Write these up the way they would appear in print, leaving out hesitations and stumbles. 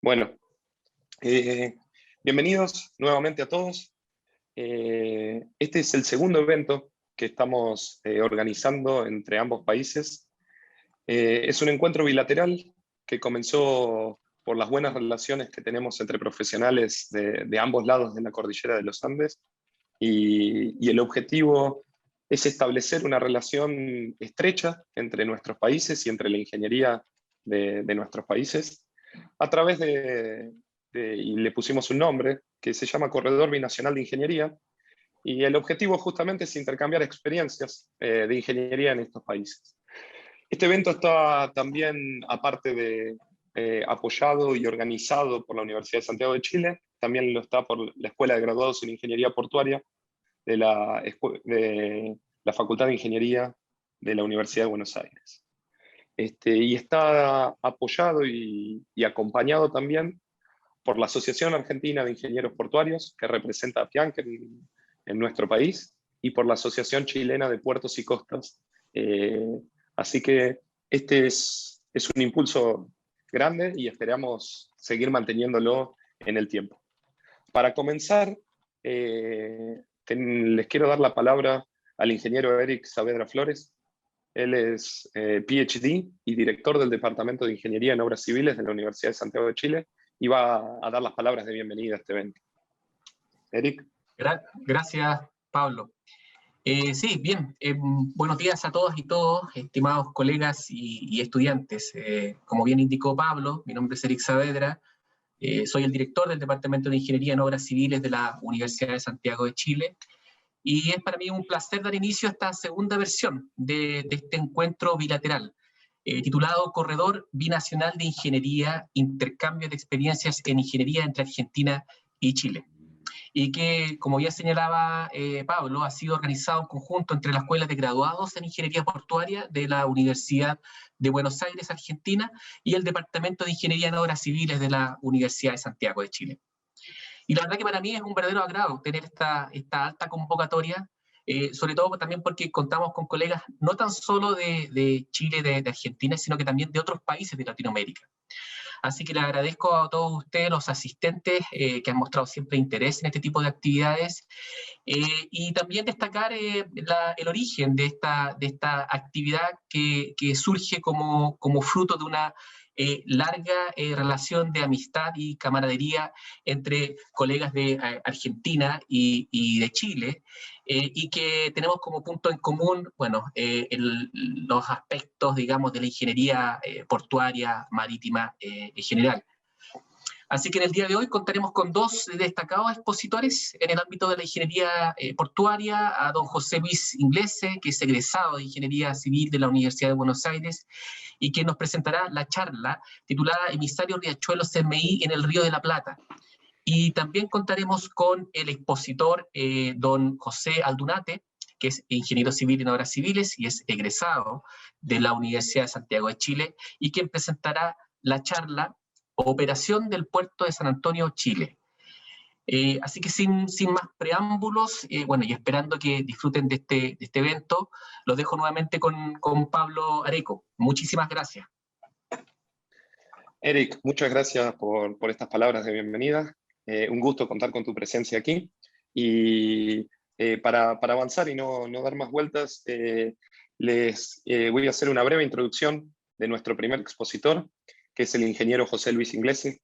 Bueno, bienvenidos nuevamente a todos. Este es el segundo evento que estamos organizando entre ambos países. Es un encuentro bilateral que comenzó por las buenas relaciones que tenemos entre profesionales de ambos lados de la cordillera de los Andes, y el objetivo es establecer una relación estrecha entre nuestros países y entre la ingeniería de nuestros países a través y le pusimos un nombre que se llama Corredor Binacional de Ingeniería, y el objetivo justamente es intercambiar experiencias de ingeniería en estos países. Este evento está también, aparte de apoyado y organizado por la Universidad de Santiago de Chile, también lo está por la Escuela de Graduados en Ingeniería Portuaria de la Facultad de Ingeniería de la Universidad de Buenos Aires. Y está apoyado y acompañado también por la Asociación Argentina de Ingenieros Portuarios, que representa a FIANC en nuestro país, y por la Asociación Chilena de Puertos y Costas. Así que este es un impulso grande y esperamos seguir manteniéndolo en el tiempo. Para comenzar, les quiero dar la palabra al ingeniero Eric Saavedra Flores. Él es PhD y director del Departamento de Ingeniería en Obras Civiles de la Universidad de Santiago de Chile, y va a dar las palabras de bienvenida a este evento. Eric. Gracias, Pablo. Sí, bien. Buenos días a todas y todos, estimados colegas y estudiantes. Como bien indicó Pablo, mi nombre es Eric Saavedra. Soy el director del Departamento de Ingeniería en Obras Civiles de la Universidad de Santiago de Chile. Y es para mí un placer dar inicio a esta segunda versión de este encuentro bilateral, titulado Corredor Binacional de Ingeniería, Intercambio de Experiencias en Ingeniería entre Argentina y Chile. Y que, como ya señalaba Pablo, ha sido organizado en conjunto entre las escuelas de graduados en Ingeniería Portuaria de la Universidad de Buenos Aires, Argentina, y el Departamento de Ingeniería en Obras Civiles de la Universidad de Santiago de Chile. Y la verdad que para mí es un verdadero agrado tener esta alta convocatoria, sobre todo también porque contamos con colegas no tan solo de Chile, de Argentina, sino que también de otros países de Latinoamérica. Así que le agradezco a todos ustedes, los asistentes, que han mostrado siempre interés en este tipo de actividades, y también destacar el origen de esta actividad que surge como fruto de una larga relación de amistad y camaradería entre colegas de Argentina y de Chile, y que tenemos como punto en común, bueno, los aspectos, digamos, de la ingeniería portuaria, marítima en general. Así que en el día de hoy contaremos con dos destacados expositores en el ámbito de la ingeniería portuaria: a don José Luis Inglese, que es egresado de Ingeniería Civil de la Universidad de Buenos Aires, y que nos presentará la charla titulada Emisario Riachuelo CMI en el Río de la Plata. Y también contaremos con el expositor don José Aldunate, que es ingeniero civil en obras civiles y es egresado de la Universidad de Santiago de Chile, y quien presentará la charla Operación del Puerto de San Antonio, Chile. Así que sin más preámbulos, bueno, y esperando que disfruten de este evento, los dejo nuevamente con Pablo Areco. Muchísimas gracias. Eric, muchas gracias por estas palabras de bienvenida. Un gusto contar con tu presencia aquí. Y para avanzar y no dar más vueltas, les voy a hacer una breve introducción de nuestro primer expositor, que es el ingeniero José Luis Inglese.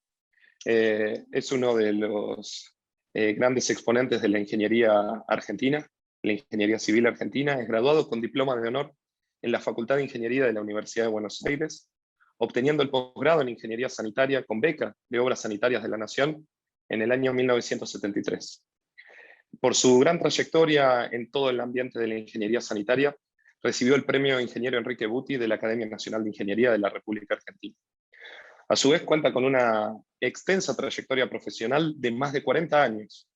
Es uno de los grandes exponentes de la ingeniería argentina, la ingeniería civil argentina. Es graduado con diploma de honor en la Facultad de Ingeniería de la Universidad de Buenos Aires, obteniendo el posgrado en Ingeniería Sanitaria con beca de Obras Sanitarias de la Nación en el año 1973. Por su gran trayectoria en todo el ambiente de la ingeniería sanitaria, recibió el premio Ingeniero Enrique Buti de la Academia Nacional de Ingeniería de la República Argentina. A su vez cuenta con una extensa trayectoria profesional de más de 40 años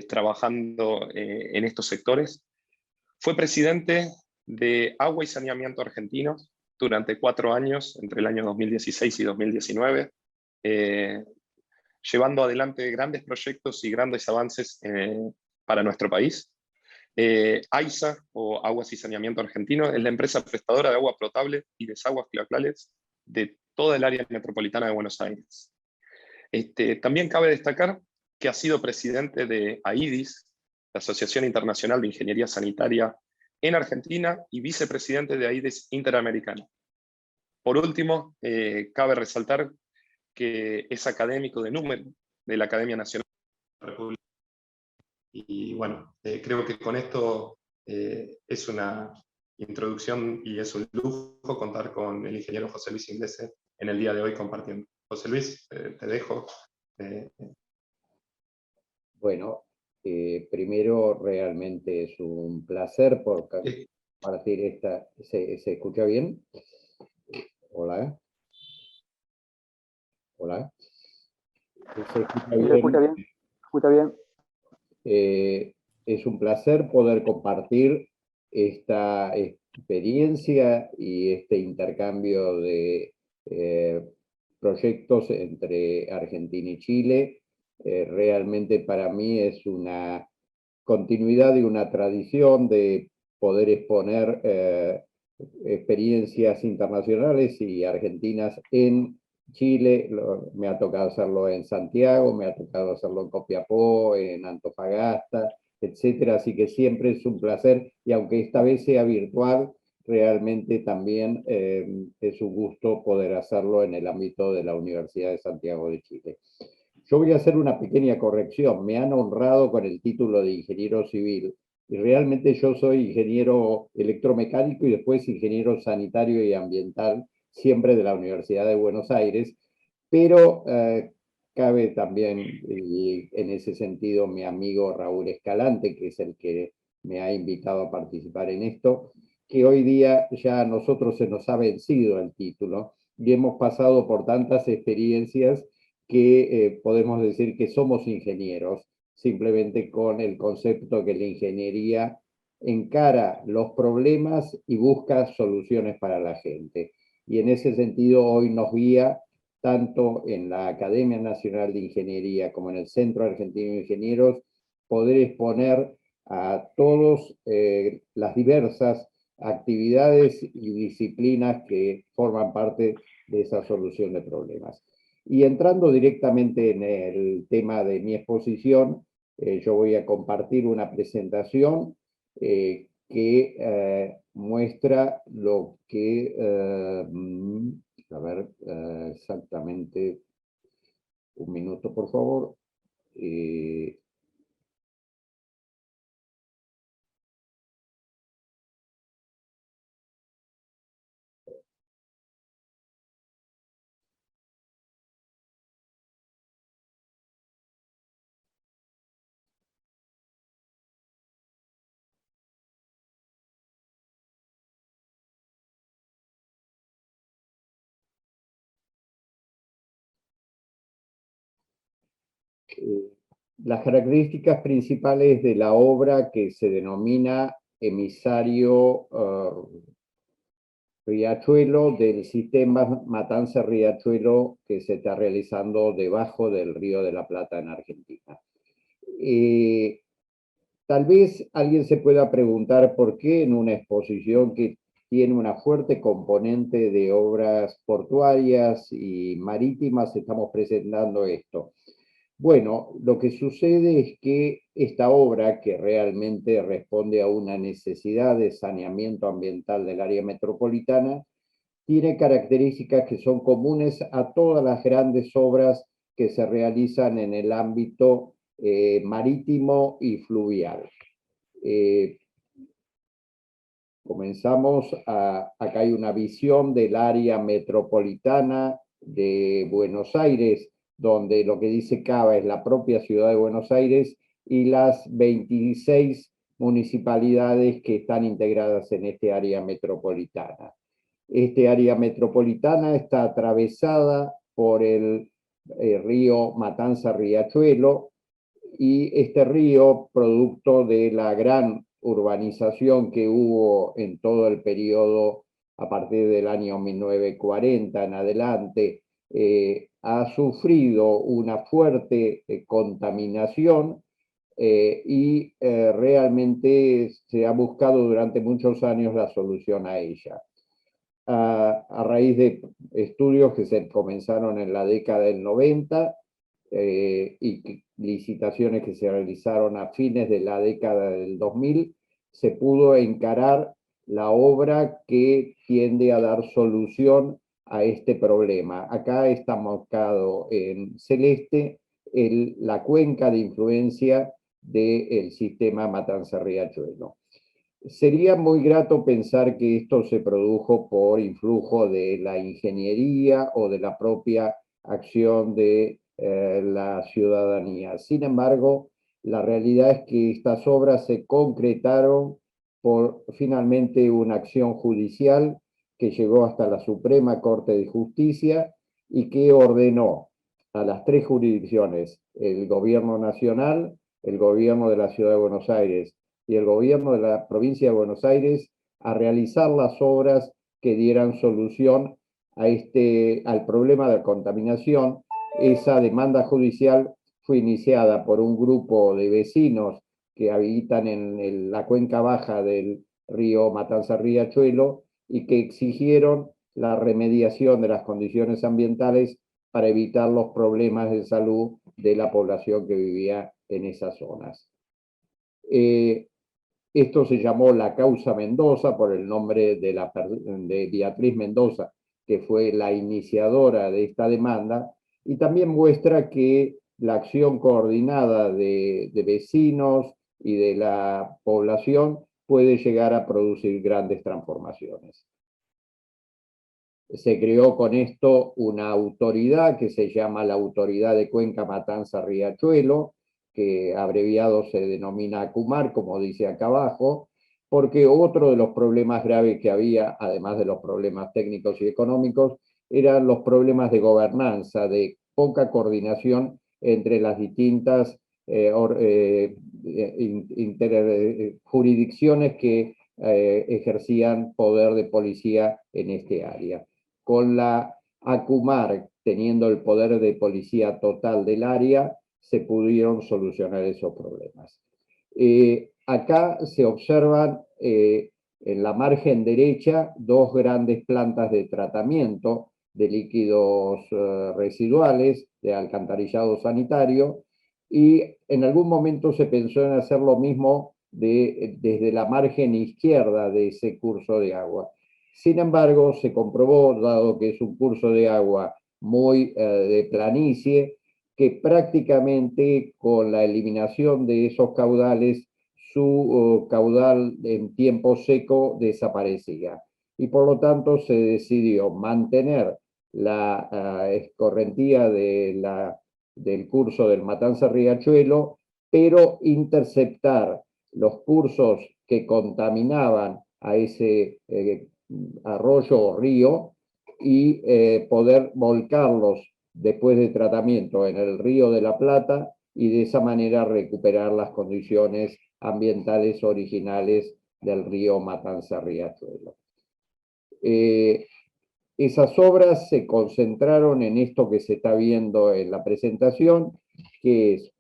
trabajando en estos sectores. Fue presidente de Agua y Saneamiento Argentinos durante 4 años, entre el año 2016 y 2019. llevando adelante grandes proyectos y grandes avances para nuestro país. AISA, o Aguas y Saneamiento Argentino, es la empresa prestadora de agua potable y desaguas cloacales de toda el área metropolitana de Buenos Aires. También cabe destacar que ha sido presidente de AIDIS, la Asociación Internacional de Ingeniería Sanitaria en Argentina, y vicepresidente de AIDIS Interamericana. Por último, cabe resaltar que es académico de número de la Academia Nacional de la República. Y bueno, creo que con esto es una introducción y es un lujo contar con el ingeniero José Luis Inglese en el día de hoy compartiendo. José Luis, te dejo. Bueno, primero realmente es un placer por compartir esta... ¿Se escucha bien? Hola. Hola. ¿Se escucha bien? ¿Se escucha bien? ¿Escucha bien? Es un placer poder compartir esta experiencia y este intercambio de proyectos entre Argentina y Chile. Realmente para mí es una continuidad y una tradición de poder exponer experiencias internacionales y argentinas en Chile. Me ha tocado hacerlo en Santiago, me ha tocado hacerlo en Copiapó, en Antofagasta, etcétera. Así que siempre es un placer, y aunque esta vez sea virtual, realmente también es un gusto poder hacerlo en el ámbito de la Universidad de Santiago de Chile. Yo voy a hacer una pequeña corrección. Me han honrado con el título de ingeniero civil, y realmente yo soy ingeniero electromecánico y después ingeniero sanitario y ambiental, siempre de la Universidad de Buenos Aires, pero cabe también, y en ese sentido, mi amigo Raúl Escalante, que es el que me ha invitado a participar en esto, que hoy día ya a nosotros se nos ha vencido el título y hemos pasado por tantas experiencias que podemos decir que somos ingenieros, simplemente con el concepto que la ingeniería encara los problemas y busca soluciones para la gente. Y en ese sentido hoy nos guía tanto en la Academia Nacional de Ingeniería como en el Centro Argentino de Ingenieros, poder exponer a todos las diversas actividades y disciplinas que forman parte de esa solución de problemas. Y entrando directamente en el tema de mi exposición, yo voy a compartir una presentación que muestra lo que, a ver, exactamente, un minuto por favor. Las características principales de la obra, que se denomina emisario Riachuelo, del sistema Matanza-Riachuelo que se está realizando debajo del Río de la Plata en Argentina. Tal vez alguien se pueda preguntar por qué en una exposición que tiene una fuerte componente de obras portuarias y marítimas estamos presentando esto. Bueno, lo que sucede es que esta obra, que realmente responde a una necesidad de saneamiento ambiental del área metropolitana, tiene características que son comunes a todas las grandes obras que se realizan en el ámbito marítimo y fluvial. Comenzamos, acá hay una visión del área metropolitana de Buenos Aires, donde lo que dice Cava es la propia ciudad de Buenos Aires y las 26 municipalidades que están integradas en este área metropolitana. Este área metropolitana está atravesada por el río Matanza-Riachuelo, y este río, producto de la gran urbanización que hubo en todo el periodo a partir del año 1940 en adelante, ha sufrido una fuerte contaminación y realmente se ha buscado durante muchos años la solución a ella. A raíz de estudios que se comenzaron en la década del 90 y licitaciones que se realizaron a fines de la década del 2000, se pudo encarar la obra que tiende a dar solución a este problema. Acá está marcado en celeste la cuenca de influencia del sistema Matanza-Riachuelo. Sería muy grato pensar que esto se produjo por influjo de la ingeniería o de la propia acción de la ciudadanía. Sin embargo, la realidad es que estas obras se concretaron por finalmente una acción judicial que llegó hasta la Suprema Corte de Justicia y que ordenó a las tres jurisdicciones, el gobierno nacional, el gobierno de la Ciudad de Buenos Aires y el gobierno de la provincia de Buenos Aires, a realizar las obras que dieran solución al problema de contaminación. Esa demanda judicial fue iniciada por un grupo de vecinos que habitan en la cuenca baja del río Matanza-Riachuelo y que exigieron la remediación de las condiciones ambientales para evitar los problemas de salud de la población que vivía en esas zonas. Esto se llamó la causa Mendoza por el nombre de Beatriz Mendoza, que fue la iniciadora de esta demanda, y también muestra que la acción coordinada de vecinos y de la población puede llegar a producir grandes transformaciones. Se creó con esto una autoridad que se llama la Autoridad de Cuenca Matanza-Riachuelo, que abreviado se denomina ACUMAR, como dice acá abajo, porque otro de los problemas graves que había, además de los problemas técnicos y económicos, eran los problemas de gobernanza, de poca coordinación entre las distintas jurisdicciones que ejercían poder de policía en este área. Con la ACUMAR teniendo el poder de policía total del área, se pudieron solucionar esos problemas. Acá se observan en la margen derecha dos grandes plantas de tratamiento de líquidos residuales, de alcantarillado sanitario, y en algún momento se pensó en hacer lo mismo desde la margen izquierda de ese curso de agua. Sin embargo, se comprobó, dado que es un curso de agua muy de planicie, que prácticamente con la eliminación de esos caudales, su caudal en tiempo seco desaparecía. Y por lo tanto se decidió mantener la escorrentía del curso del Matanza-Riachuelo, pero interceptar los cursos que contaminaban a ese arroyo o río y poder volcarlos después de tratamiento en el Río de la Plata y de esa manera recuperar las condiciones ambientales originales del río Matanza-Riachuelo. Esas obras se concentraron en esto que se está viendo en la presentación, que es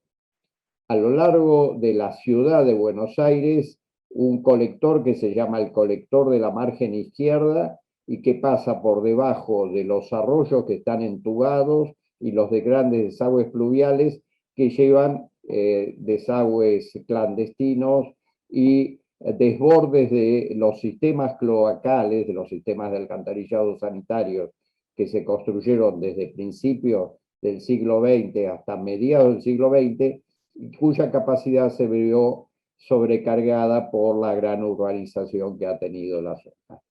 a lo largo de la ciudad de Buenos Aires, un colector que se llama el colector de la margen izquierda y que pasa por debajo de los arroyos que están entubados y los de grandes desagües pluviales que llevan desagües clandestinos y desbordes de los sistemas cloacales, de los sistemas de alcantarillado sanitarios que se construyeron desde principios del siglo XX hasta mediados del siglo XX, cuya capacidad se vio sobrecargada por la gran urbanización que ha tenido la zona.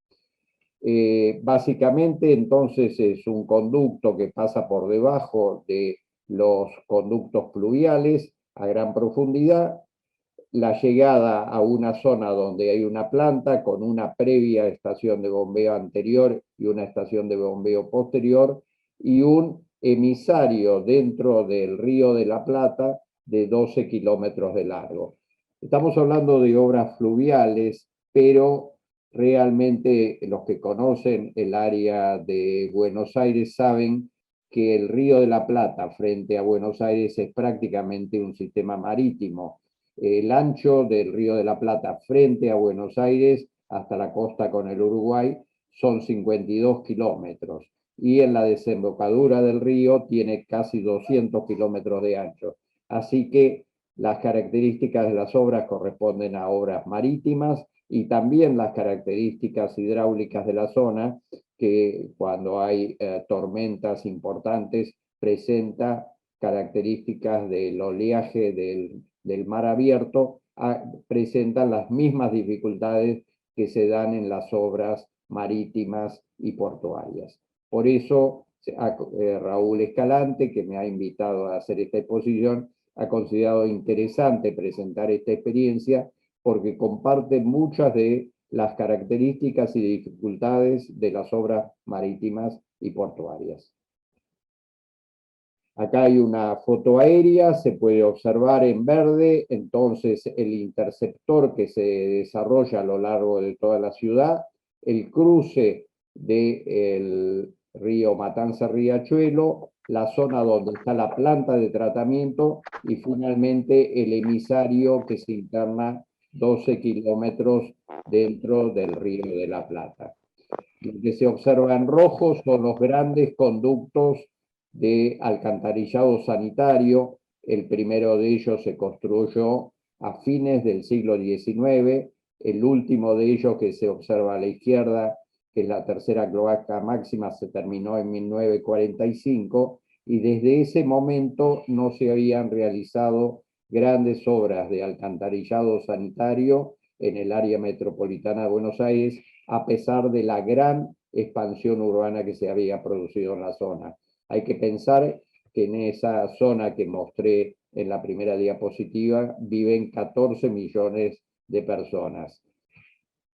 Básicamente, entonces, es un conducto que pasa por debajo de los conductos pluviales a gran profundidad, la llegada a una zona donde hay una planta con una previa estación de bombeo anterior y una estación de bombeo posterior y un emisario dentro del Río de la Plata de 12 kilómetros de largo. Estamos hablando de obras fluviales, pero realmente los que conocen el área de Buenos Aires saben que el Río de la Plata frente a Buenos Aires es prácticamente un sistema marítimo. El ancho del Río de la Plata frente a Buenos Aires hasta la costa con el Uruguay son 52 kilómetros y en la desembocadura del río tiene casi 200 kilómetros de ancho. Así que las características de las obras corresponden a obras marítimas y también las características hidráulicas de la zona, que cuando hay tormentas importantes presenta características del oleaje del mar abierto, presentan las mismas dificultades que se dan en las obras marítimas y portuarias. Por eso Raúl Escalante, que me ha invitado a hacer esta exposición, ha considerado interesante presentar esta experiencia porque comparte muchas de las características y dificultades de las obras marítimas y portuarias. Acá hay una foto aérea, se puede observar en verde, entonces el interceptor que se desarrolla a lo largo de toda la ciudad, el cruce del río Matanza-Riachuelo, la zona donde está la planta de tratamiento y finalmente el emisario que se interna 12 kilómetros dentro del Río de la Plata. Lo que se observa en rojo son los grandes conductos de alcantarillado sanitario. El primero de ellos se construyó a fines del siglo XIX, el último de ellos que se observa a la izquierda, que es la tercera cloaca máxima, se terminó en 1945, y desde ese momento no se habían realizado grandes obras de alcantarillado sanitario en el área metropolitana de Buenos Aires, a pesar de la gran expansión urbana que se había producido en la zona. Hay que pensar que en esa zona que mostré en la primera diapositiva viven 14 millones de personas.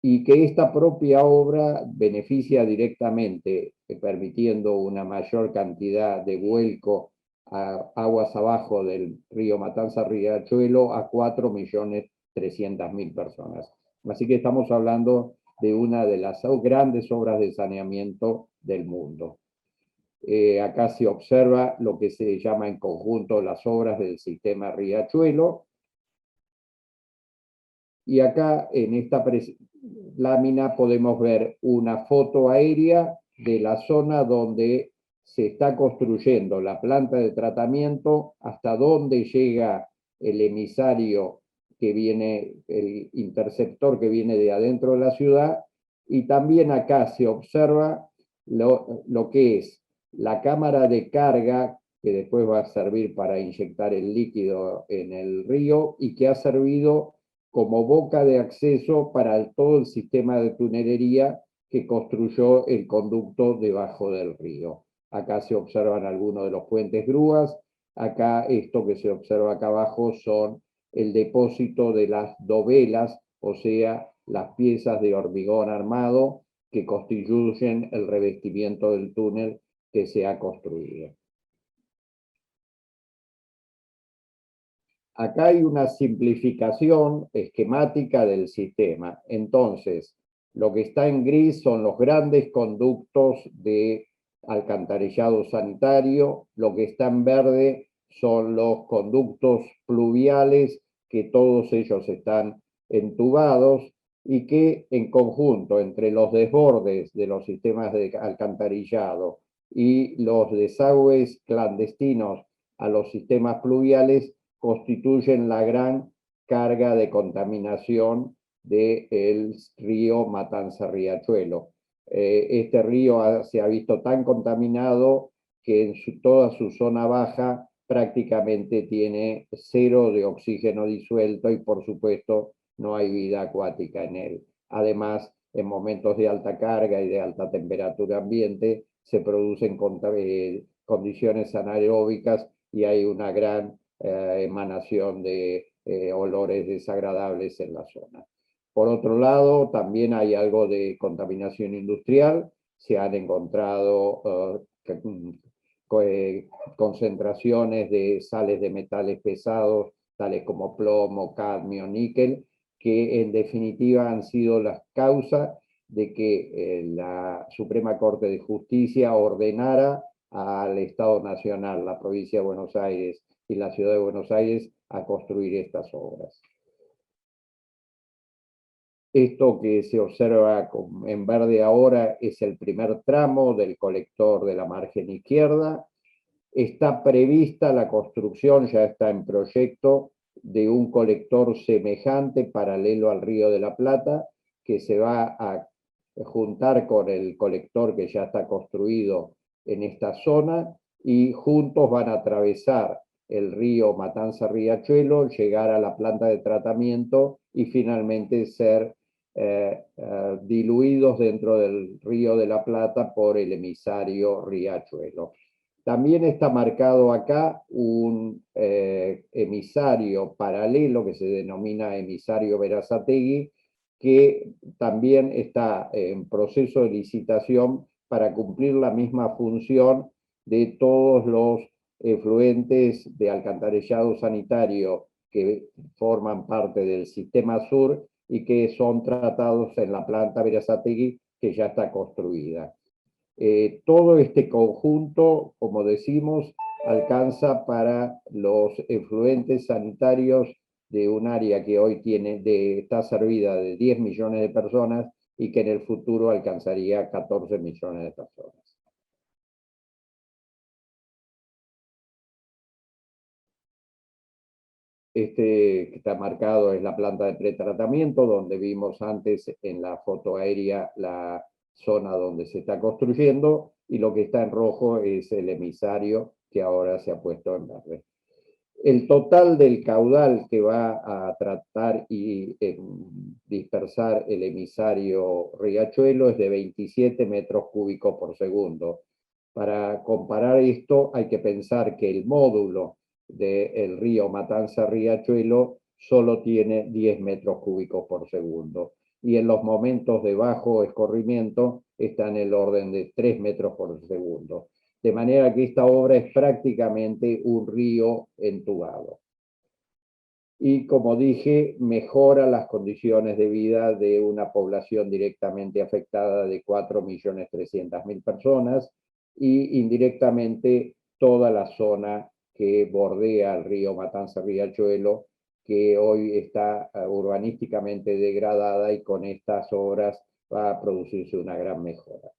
Y que esta propia obra beneficia directamente, permitiendo una mayor cantidad de vuelco a aguas abajo del río Matanza-Riachuelo a 4.300.000 personas. Así que estamos hablando de una de las grandes obras de saneamiento del mundo. Acá se observa lo que se llama en conjunto las obras del sistema Riachuelo. Y acá en esta lámina podemos ver una foto aérea de la zona donde se está construyendo la planta de tratamiento, hasta dónde llega el emisario que viene, el interceptor que viene de adentro de la ciudad, y también acá se observa lo que es la cámara de carga, que después va a servir para inyectar el líquido en el río, y que ha servido como boca de acceso para todo el sistema de tunelería que construyó el conducto debajo del río. Acá se observan algunos de los puentes grúas. Acá esto que se observa acá abajo son el depósito de las dovelas, o sea, las piezas de hormigón armado que constituyen el revestimiento del túnel que se ha construido. Acá hay una simplificación esquemática del sistema. Entonces, lo que está en gris son los grandes conductos de alcantarillado sanitario, lo que está en verde son los conductos pluviales, que todos ellos están entubados y que en conjunto entre los desbordes de los sistemas de alcantarillado y los desagües clandestinos a los sistemas pluviales constituyen la gran carga de contaminación del río Matanza-Riachuelo. Este río se ha visto tan contaminado que en toda su zona baja prácticamente tiene 0 de oxígeno disuelto y por supuesto no hay vida acuática en él. Además, en momentos de alta carga y de alta temperatura ambiente se producen condiciones anaeróbicas y hay una gran emanación de olores desagradables en la zona. Por otro lado, también hay algo de contaminación industrial. Se han encontrado concentraciones de sales de metales pesados, tales como plomo, cadmio, níquel, que en definitiva han sido las causas de que la Suprema Corte de Justicia ordenara al Estado Nacional, la provincia de Buenos Aires y la ciudad de Buenos Aires, a construir estas obras. Esto que se observa en verde ahora es el primer tramo del colector de la margen izquierda. Está prevista la construcción, ya está en proyecto, de un colector semejante paralelo al Río de la Plata, que se va a juntar con el colector que ya está construido en esta zona, y juntos van a atravesar el río Matanza-Riachuelo, llegar a la planta de tratamiento y finalmente ser diluidos dentro del Río de la Plata por el emisario Riachuelo. También está marcado acá un emisario paralelo que se denomina emisario Berazategui, que también está en proceso de licitación para cumplir la misma función de todos los efluentes de alcantarillado sanitario que forman parte del sistema sur y que son tratados en la planta Berazategui, que ya está construida. Todo este conjunto, como decimos, alcanza para los efluentes sanitarios de un área que hoy está servida de 10 millones de personas y que en el futuro alcanzaría 14 millones de personas. Este que está marcado es la planta de pretratamiento, donde vimos antes en la foto aérea la zona donde se está construyendo, y lo que está en rojo es el emisario que ahora se ha puesto en verde. El total del caudal que va a tratar y dispersar el emisario Riachuelo es de 27 metros cúbicos por segundo. Para comparar esto hay que pensar que el módulo del río Matanza-Riachuelo solo tiene 10 metros cúbicos por segundo, y en los momentos de bajo escorrimiento está en el orden de 3 metros por segundo. De manera que esta obra es prácticamente un río entubado. Y como dije, mejora las condiciones de vida de una población directamente afectada de 4.300.000 personas, y indirectamente toda la zona que bordea el río Matanza-Riachuelo, que hoy está urbanísticamente degradada, y con estas obras va a producirse una gran mejora.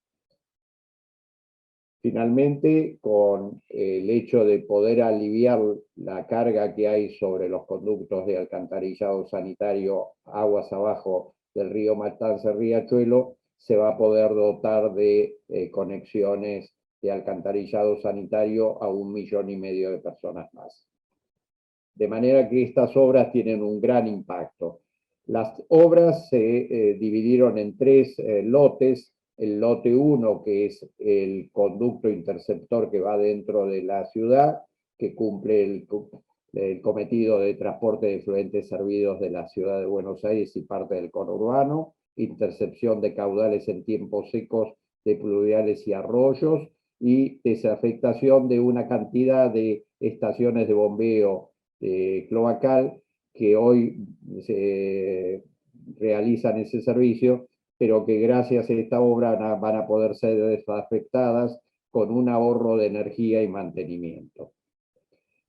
Finalmente, con el hecho de poder aliviar la carga que hay sobre los conductos de alcantarillado sanitario aguas abajo del río Matanza-Riachuelo, se va a poder dotar de conexiones de alcantarillado sanitario a 1,5 millones de personas más. De manera que estas obras tienen un gran impacto. Las obras se dividieron en 3 lotes. El lote 1, que es el conducto interceptor que va dentro de la ciudad, que cumple el cometido de transporte de efluentes servidos de la ciudad de Buenos Aires y parte del conurbano, intercepción de caudales en tiempos secos de pluviales y arroyos, y desafectación de una cantidad de estaciones de bombeo cloacal que hoy se realizan ese servicio, pero que gracias a esta obra van a poder ser desafectadas con un ahorro de energía y mantenimiento.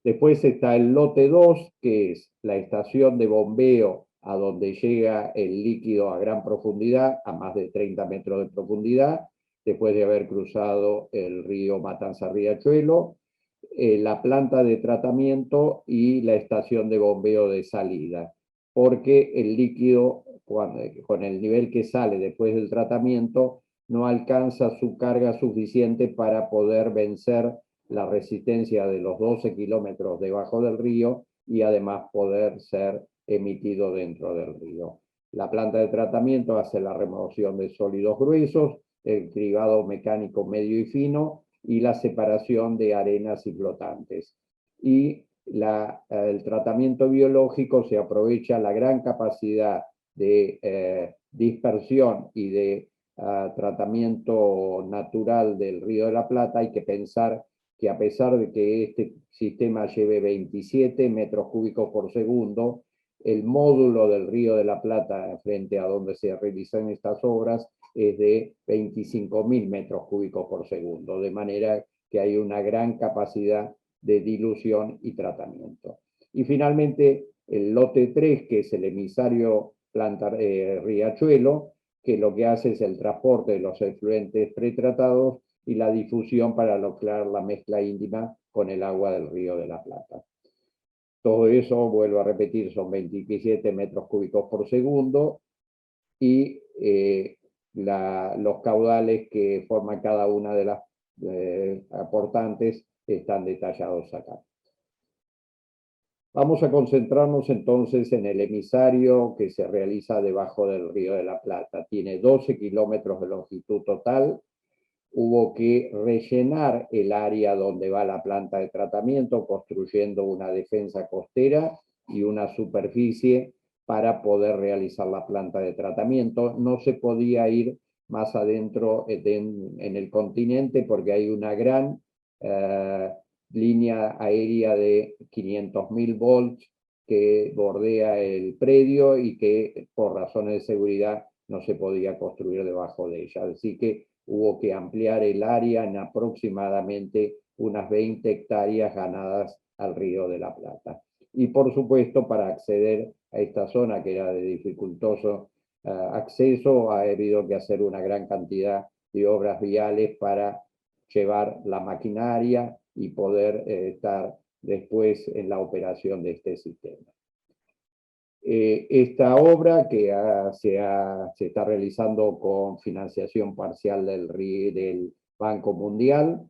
Después está el lote 2, que es la estación de bombeo a donde llega el líquido a gran profundidad, a más de 30 metros de profundidad, después de haber cruzado el río Matanza-Riachuelo, la planta de tratamiento y la estación de bombeo de salida, porque el líquido, con el nivel que sale después del tratamiento, no alcanza su carga suficiente para poder vencer la resistencia de los 12 kilómetros debajo del río y además poder ser emitido dentro del río. La planta de tratamiento hace la remoción de sólidos gruesos, el cribado mecánico medio y fino, y la separación de arenas y flotantes. Y el tratamiento biológico se aprovecha la gran capacidad de dispersión y de tratamiento natural del Río de la Plata. Hay que pensar que a pesar de que este sistema lleve 27 metros cúbicos por segundo, el módulo del Río de la Plata frente a donde se realizan estas obras es de 25.000 metros cúbicos por segundo, de manera que hay una gran capacidad de dilución y tratamiento. Y finalmente, el lote 3, que es el emisario Riachuelo, que lo que hace es el transporte de los efluentes pretratados y la difusión para lograr la mezcla íntima con el agua del Río de la Plata. Todo eso, vuelvo a repetir, son 27 metros cúbicos por segundo y los caudales que forman cada una de las aportantes están detallados acá. Vamos a concentrarnos entonces en el emisario que se realiza debajo del Río de la Plata. Tiene 12 kilómetros de longitud total. Hubo que rellenar el área donde va la planta de tratamiento, construyendo una defensa costera y una superficie para poder realizar la planta de tratamiento. No se podía ir más adentro en el continente porque hay una gran línea aérea de 500.000 volts que bordea el predio y que por razones de seguridad no se podía construir debajo de ella. Así que hubo que ampliar el área en aproximadamente unas 20 hectáreas ganadas al Río de la Plata. Y por supuesto, para acceder a esta zona que era de dificultoso acceso, ha habido que hacer una gran cantidad de obras viales para llevar la maquinaria y poder estar después en la operación de este sistema. Esta obra que se está realizando con financiación parcial del Banco Mundial,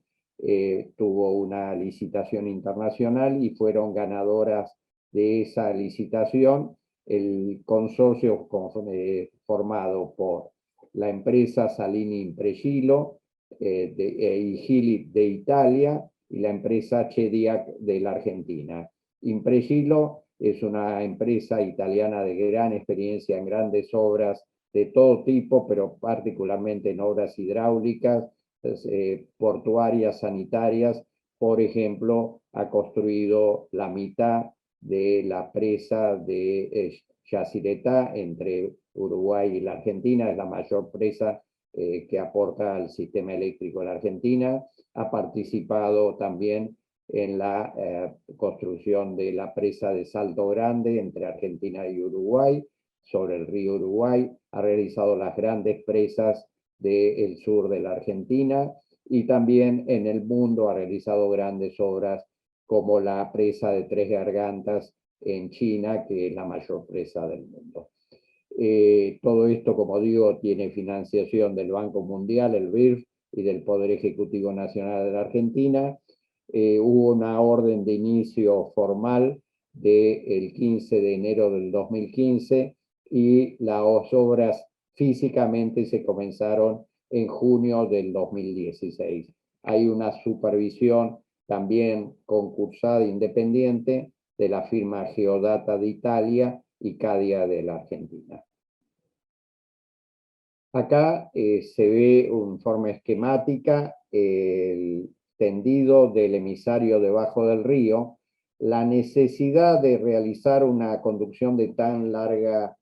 tuvo una licitación internacional y fueron ganadoras de esa licitación el consorcio formado por la empresa Salini Impregilo y Gilit de Italia y la empresa Chediac de la Argentina. Impregilo es una empresa italiana de gran experiencia en grandes obras de todo tipo, pero particularmente en obras hidráulicas, portuarias, sanitarias. Por ejemplo, ha construido la mitad de la presa de Yacyretá entre Uruguay y la Argentina, es la mayor presa que aporta al sistema eléctrico de la Argentina. Ha participado también en la construcción de la presa de Salto Grande entre Argentina y Uruguay, sobre el río Uruguay. Ha realizado las grandes presas del sur de la Argentina y también en el mundo ha realizado grandes obras como la presa de Tres Gargantas en China, que es la mayor presa del mundo. Todo esto, como digo, tiene financiación del Banco Mundial, el BIRF, y del Poder Ejecutivo Nacional de la Argentina. Hubo una orden de inicio formal del 15 de enero del 2015 y las obras físicamente se comenzaron en junio del 2016. Hay una supervisión también concursada independiente de la firma Geodata de Italia y Cadia de la Argentina. Acá se ve en forma esquemática el tendido del emisario debajo del río. La necesidad de realizar una conducción de tan larga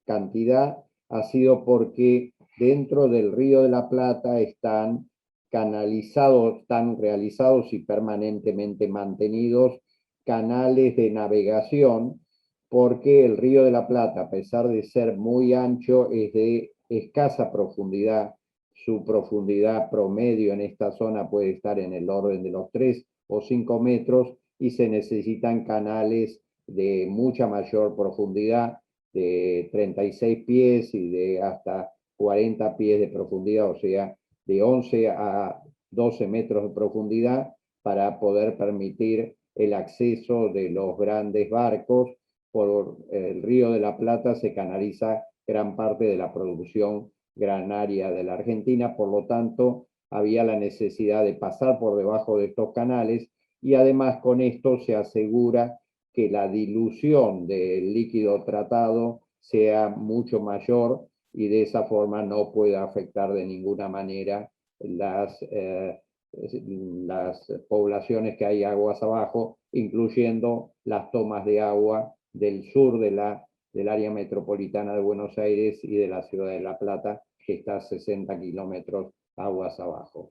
cantidad ha sido porque dentro del Río de la Plata están canalizados, están realizados y permanentemente mantenidos canales de navegación, porque el Río de la Plata, a pesar de ser muy ancho, es de escasa profundidad. Su profundidad promedio en esta zona puede estar en el orden de los 3 o 5 metros y se necesitan canales de mucha mayor profundidad, de 36 pies y de hasta 40 pies de profundidad, o sea, de 11 a 12 metros de profundidad, para poder permitir el acceso de los grandes barcos. Por el Río de la Plata se canaliza gran parte de la producción granaria de la Argentina, por lo tanto había la necesidad de pasar por debajo de estos canales y además con esto se asegura que la dilución del líquido tratado sea mucho mayor y de esa forma no pueda afectar de ninguna manera las poblaciones que hay aguas abajo, incluyendo las tomas de agua del sur del área metropolitana de Buenos Aires y de la ciudad de La Plata, que está a 60 kilómetros aguas abajo.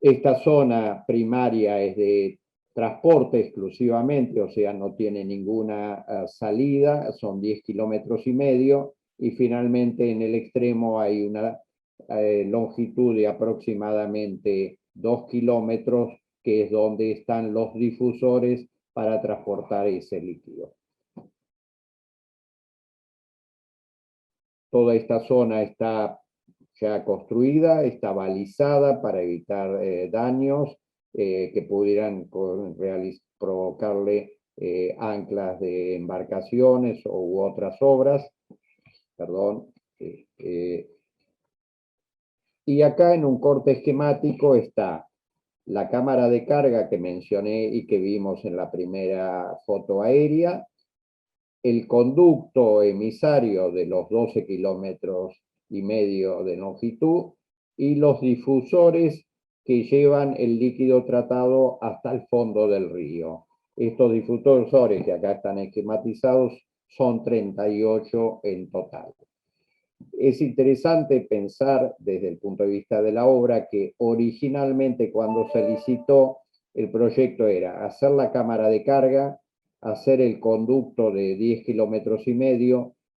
Esta zona primaria es de transporte exclusivamente, o sea, no tiene ninguna salida, son 10,5 kilómetros, y finalmente en el extremo hay una longitud de aproximadamente 2 kilómetros, que es donde están los difusores para transportar ese líquido. Toda esta zona está ya construida, está balizada para evitar daños que pudieran provocarle anclas de embarcaciones u otras obras. Perdón. Y acá en un corte esquemático está la cámara de carga que mencioné y que vimos en la primera foto aérea, el conducto emisario de los 12,5 kilómetros de longitud y los difusores que llevan el líquido tratado hasta el fondo del río. Estos difusores que acá están esquematizados son 38 en total. Es interesante pensar desde el punto de vista de la obra que originalmente cuando se licitó el proyecto era hacer la cámara de carga, hacer el conducto de 10,5 kilómetros,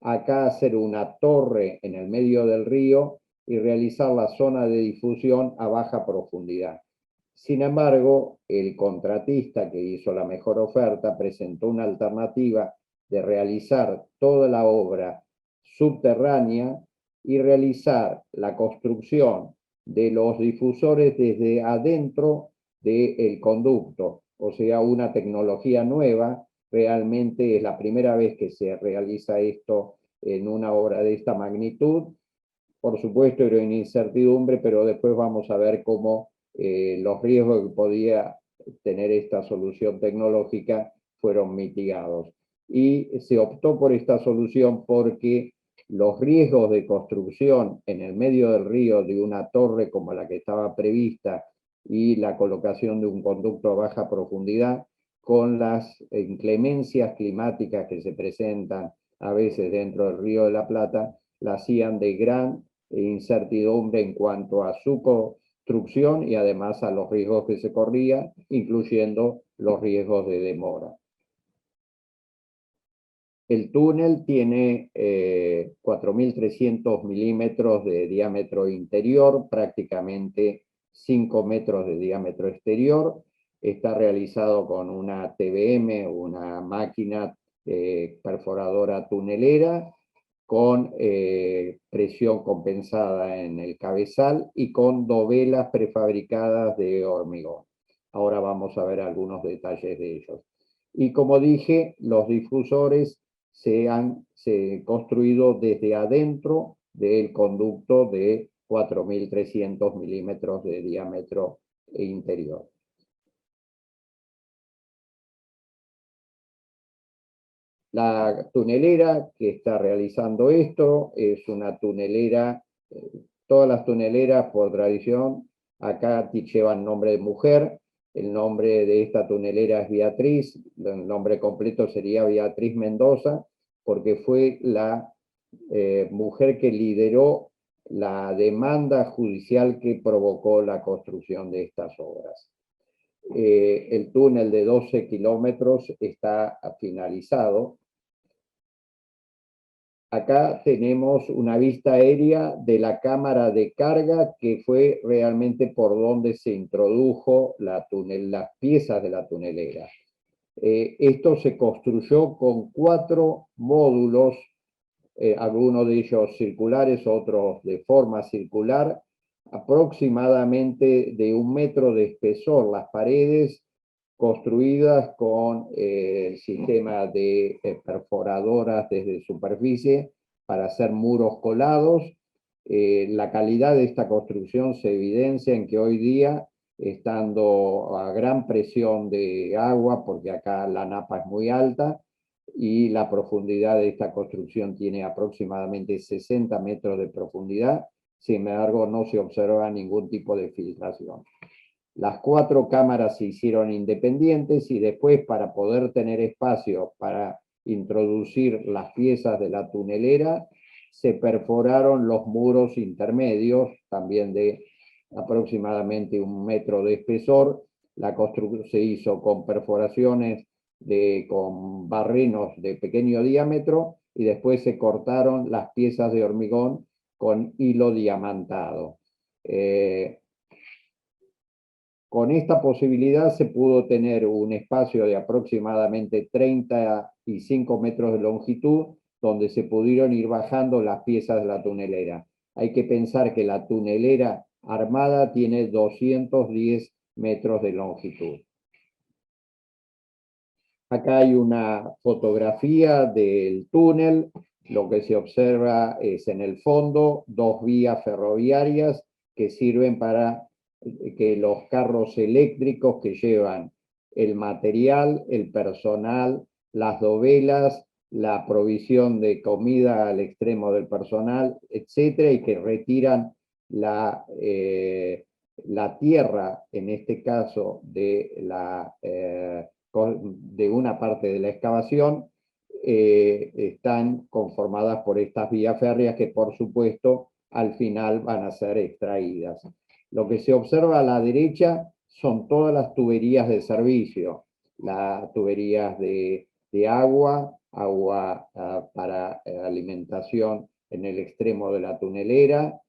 acá hacer una torre en el medio del río y realizar la zona de difusión a baja profundidad. Sin embargo, el contratista que hizo la mejor oferta presentó una alternativa de realizar toda la obra subterránea y realizar la construcción de los difusores desde adentro del conducto, o sea, una tecnología nueva. Realmente es la primera vez que se realiza esto en una obra de esta magnitud. Por supuesto, era una incertidumbre, pero después vamos a ver cómo los riesgos que podía tener esta solución tecnológica fueron mitigados. Y se optó por esta solución porque los riesgos de construcción en el medio del río de una torre como la que estaba prevista y la colocación de un conducto a baja profundidad, con las inclemencias climáticas que se presentan a veces dentro del Río de la Plata, la hacían de gran incertidumbre en cuanto a su construcción y además a los riesgos que se corrían, incluyendo los riesgos de demora. El túnel tiene 4.300 milímetros de diámetro interior, prácticamente 5 metros de diámetro exterior. Está realizado con una TBM, una máquina perforadora tunelera, con presión compensada en el cabezal y con dovelas prefabricadas de hormigón. Ahora vamos a ver algunos detalles de ellos. Y como dije, los difusores se han construido desde adentro del conducto de 4.300 milímetros de diámetro interior. La tunelera que está realizando esto es una tunelera, todas las tuneleras por tradición acá llevan nombre de mujer. El nombre de esta tunelera es Beatriz, el nombre completo sería Beatriz Mendoza, porque fue la mujer que lideró la demanda judicial que provocó la construcción de estas obras. El túnel de 12 kilómetros está finalizado. Acá tenemos una vista aérea de la cámara de carga, que fue realmente por donde se introdujo las piezas de la tunelera. Esto se construyó con 4 módulos, algunos de ellos circulares, otros de forma circular, aproximadamente de 1 metro de espesor las paredes, construidas con el sistema de perforadoras desde superficie para hacer muros colados. La calidad de esta construcción se evidencia en que hoy día, estando a gran presión de agua, porque acá la napa es muy alta, y la profundidad de esta construcción tiene aproximadamente 60 metros de profundidad, sin embargo no se observa ningún tipo de filtración. Las 4 cámaras se hicieron independientes y después, para poder tener espacio para introducir las piezas de la tunelera, se perforaron los muros intermedios, también de aproximadamente 1 metro de espesor. La construcción se hizo con perforaciones con barrenos de pequeño diámetro y después se cortaron las piezas de hormigón con hilo diamantado. Con esta posibilidad se pudo tener un espacio de aproximadamente 35 metros de longitud, donde se pudieron ir bajando las piezas de la tunelera. Hay que pensar que la tunelera armada tiene 210 metros de longitud. Acá hay una fotografía del túnel. Lo que se observa es en el fondo 2 vías ferroviarias que sirven para que los carros eléctricos que llevan el material, el personal, las dovelas, la provisión de comida al extremo del personal, etcétera, y que retiran la tierra, en este caso de una parte de la excavación, están conformadas por estas vías férreas que, por supuesto, al final van a ser extraídas. Lo que se observa a la derecha son todas las tuberías de servicio, las tuberías de agua para alimentación en el extremo de la tunelera,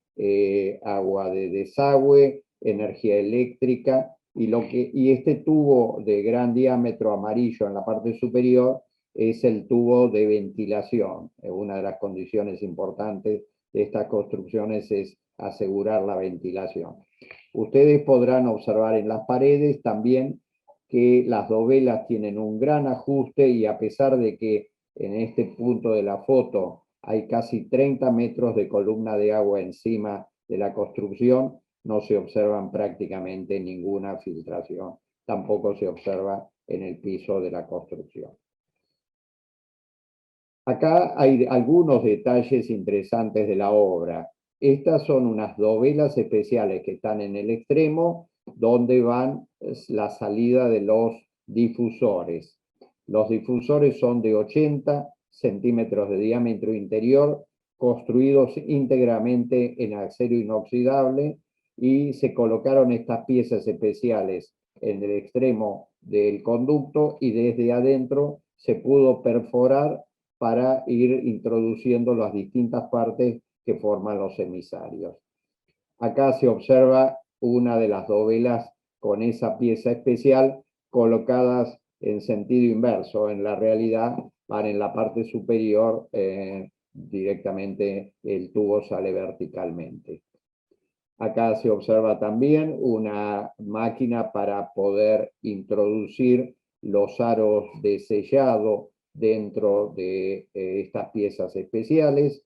agua de desagüe, energía eléctrica, y este tubo de gran diámetro amarillo en la parte superior es el tubo de ventilación. Una de las condiciones importantes de estas construcciones es asegurar la ventilación. Ustedes podrán observar en las paredes también que las dovelas tienen un gran ajuste, y a pesar de que en este punto de la foto hay casi 30 metros de columna de agua encima de la construcción, no se observan prácticamente ninguna filtración. Tampoco se observa en el piso de la construcción. Acá hay algunos detalles interesantes de la obra. Estas son unas dovelas especiales que están en el extremo donde van la salida de los difusores. Los difusores son de 80 centímetros de diámetro interior, construidos íntegramente en acero inoxidable, y se colocaron estas piezas especiales en el extremo del conducto, y desde adentro se pudo perforar para ir introduciendo las distintas partes que forman los emisarios. Acá se observa una de las dovelas con esa pieza especial colocadas en sentido inverso. En la realidad van en la parte superior, directamente el tubo sale verticalmente. Acá se observa también una máquina para poder introducir los aros de sellado dentro de estas piezas especiales.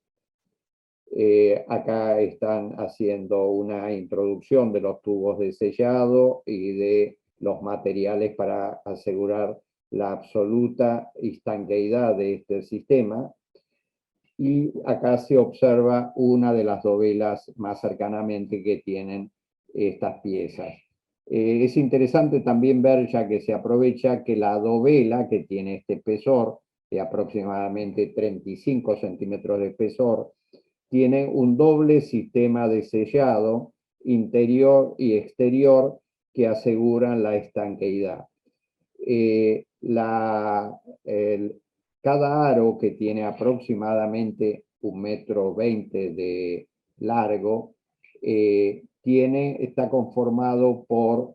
Acá están haciendo una introducción de los tubos de sellado y de los materiales para asegurar la absoluta estanqueidad de este sistema. Y acá se observa una de las dovelas más cercanamente que tienen estas piezas. Es interesante también ver, ya que se aprovecha, que la dovela, que tiene este espesor de aproximadamente 35 centímetros de espesor, tiene un doble sistema de sellado interior y exterior que aseguran la estanqueidad. Cada aro, que tiene aproximadamente 1,20 metros de largo, está conformado por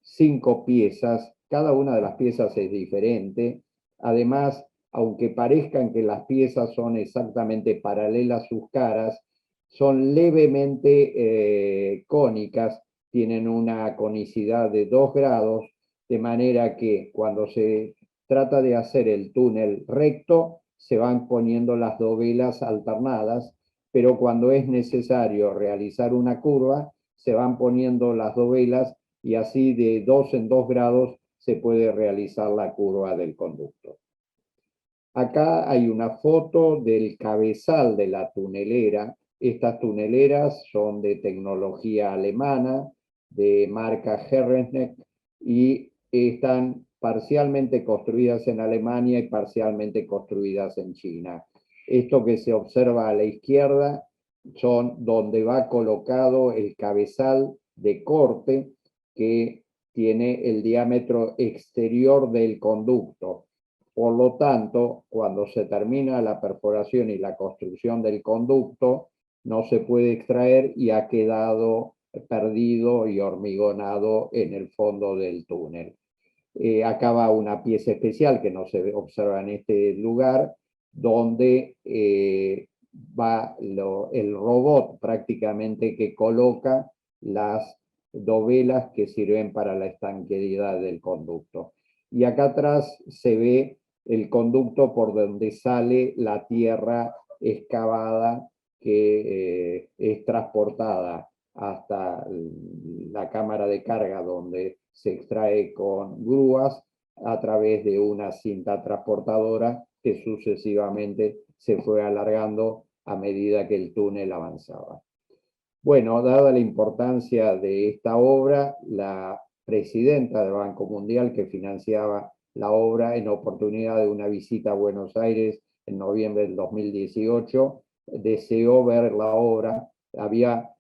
5 piezas. Cada una de las piezas es diferente. Además, aunque parezcan que las piezas son exactamente paralelas sus caras, son levemente cónicas, tienen una conicidad de 2 grados, de manera que cuando se trata de hacer el túnel recto, se van poniendo las dovelas alternadas, pero cuando es necesario realizar una curva, se van poniendo las dovelas, y así de 2 en 2 grados se puede realizar la curva del conducto. Acá hay una foto del cabezal de la tunelera. Estas tuneleras son de tecnología alemana, de marca Herrenknecht, y están parcialmente construidas en Alemania y parcialmente construidas en China. Esto que se observa a la izquierda son donde va colocado el cabezal de corte que tiene el diámetro exterior del conducto. Por lo tanto, cuando se termina la perforación y la construcción del conducto, no se puede extraer y ha quedado perdido y hormigonado en el fondo del túnel. Acá va una pieza especial que no se observa en este lugar, donde va el robot prácticamente que coloca las dovelas que sirven para la estanqueidad del conducto. Y acá atrás se ve el conducto por donde sale la tierra excavada que es transportada hasta la cámara de carga donde se extrae con grúas a través de una cinta transportadora que sucesivamente se fue alargando a medida que el túnel avanzaba. Bueno, dada la importancia de esta obra, la presidenta del Banco Mundial que financiaba la obra en oportunidad de una visita a Buenos Aires en noviembre del 2018, deseó ver la obra.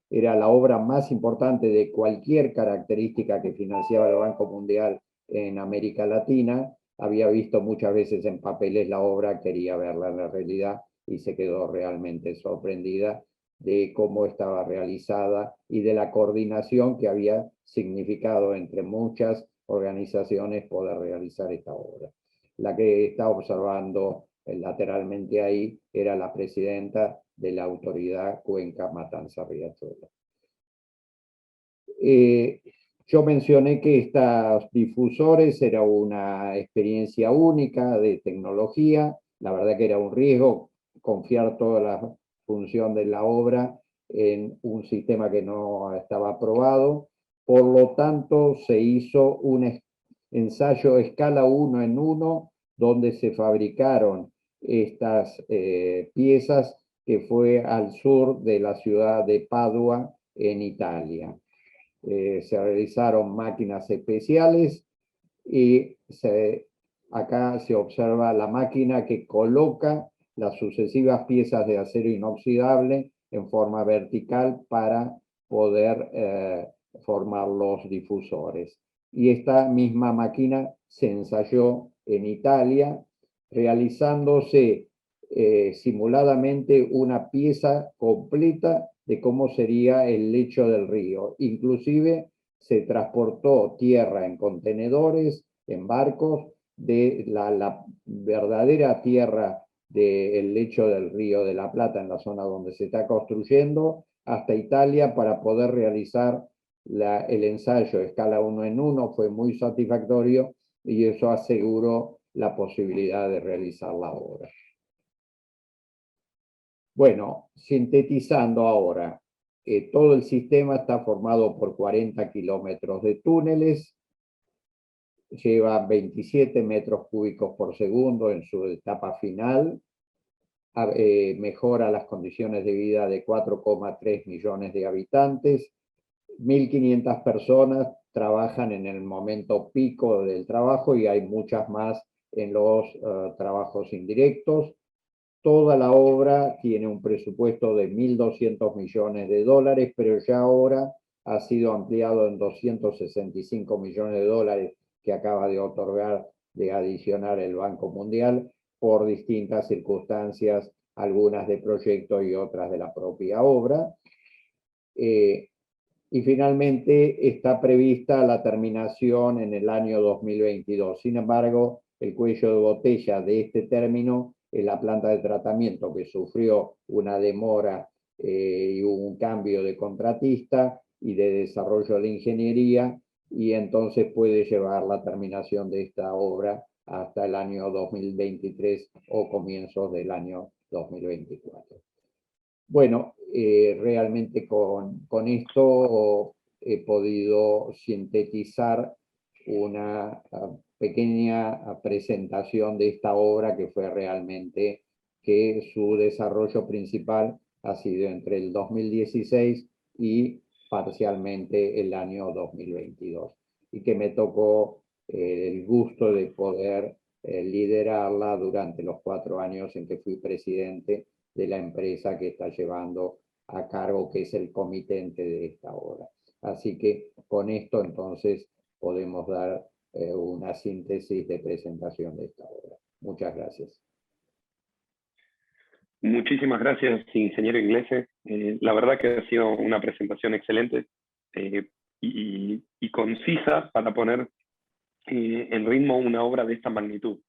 Era la obra más importante de cualquier característica que financiaba el Banco Mundial en América Latina. Había visto muchas veces en papeles la obra, quería verla en la realidad y se quedó realmente sorprendida de cómo estaba realizada y de la coordinación que había significado entre muchas organizaciones poder realizar esta obra. La que está observando lateralmente ahí era la presidenta de la autoridad Cuenca Matanza Riachuelo. Yo mencioné que estos difusores era una experiencia única de tecnología. La verdad que era un riesgo confiar toda la función de la obra en un sistema que no estaba aprobado. Por lo tanto, se hizo un ensayo escala 1 en 1, donde se fabricaron estas piezas, que fue al sur de la ciudad de Padua, en Italia. Se realizaron máquinas especiales y acá se observa la máquina que coloca las sucesivas piezas de acero inoxidable en forma vertical para poder formar los difusores. Y esta misma máquina se ensayó en Italia, realizándose simuladamente una pieza completa de cómo sería el lecho del río. Inclusive se transportó tierra en contenedores, en barcos, de la verdadera tierra del lecho del río de la Plata, en la zona donde se está construyendo, hasta Italia para poder realizar el ensayo escala 1 en 1. Fue muy satisfactorio y eso aseguró la posibilidad de realizar la obra. Bueno, sintetizando ahora, todo el sistema está formado por 40 kilómetros de túneles, lleva 27 metros cúbicos por segundo en su etapa final, mejora las condiciones de vida de 4,3 millones de habitantes, 1.500 personas trabajan en el momento pico del trabajo y hay muchas más en los trabajos indirectos. Toda la obra tiene un presupuesto de 1.200 millones de dólares, pero ya ahora ha sido ampliado en 265 millones de dólares que acaba de otorgar de adicionar el Banco Mundial por distintas circunstancias, algunas de proyecto y otras de la propia obra. Y finalmente está prevista la terminación en el año 2022. Sin embargo, el cuello de botella de este término es la planta de tratamiento, que sufrió una demora y un cambio de contratista y de desarrollo de la ingeniería, y entonces puede llevar la terminación de esta obra hasta el año 2023 o comienzos del año 2024. Bueno, realmente con esto he podido sintetizar una pequeña presentación de esta obra, que fue realmente que su desarrollo principal ha sido entre el 2016 y parcialmente el año 2022, y que me tocó el gusto de poder liderarla durante los 4 años en que fui presidente de la empresa que está llevando a cargo, que es el comitente de esta obra. Así que con esto entonces podemos dar una síntesis de presentación de esta obra. Muchas gracias. Muchísimas gracias, ingeniero Inglese. La verdad que ha sido una presentación excelente y concisa para poner en ritmo una obra de esta magnitud.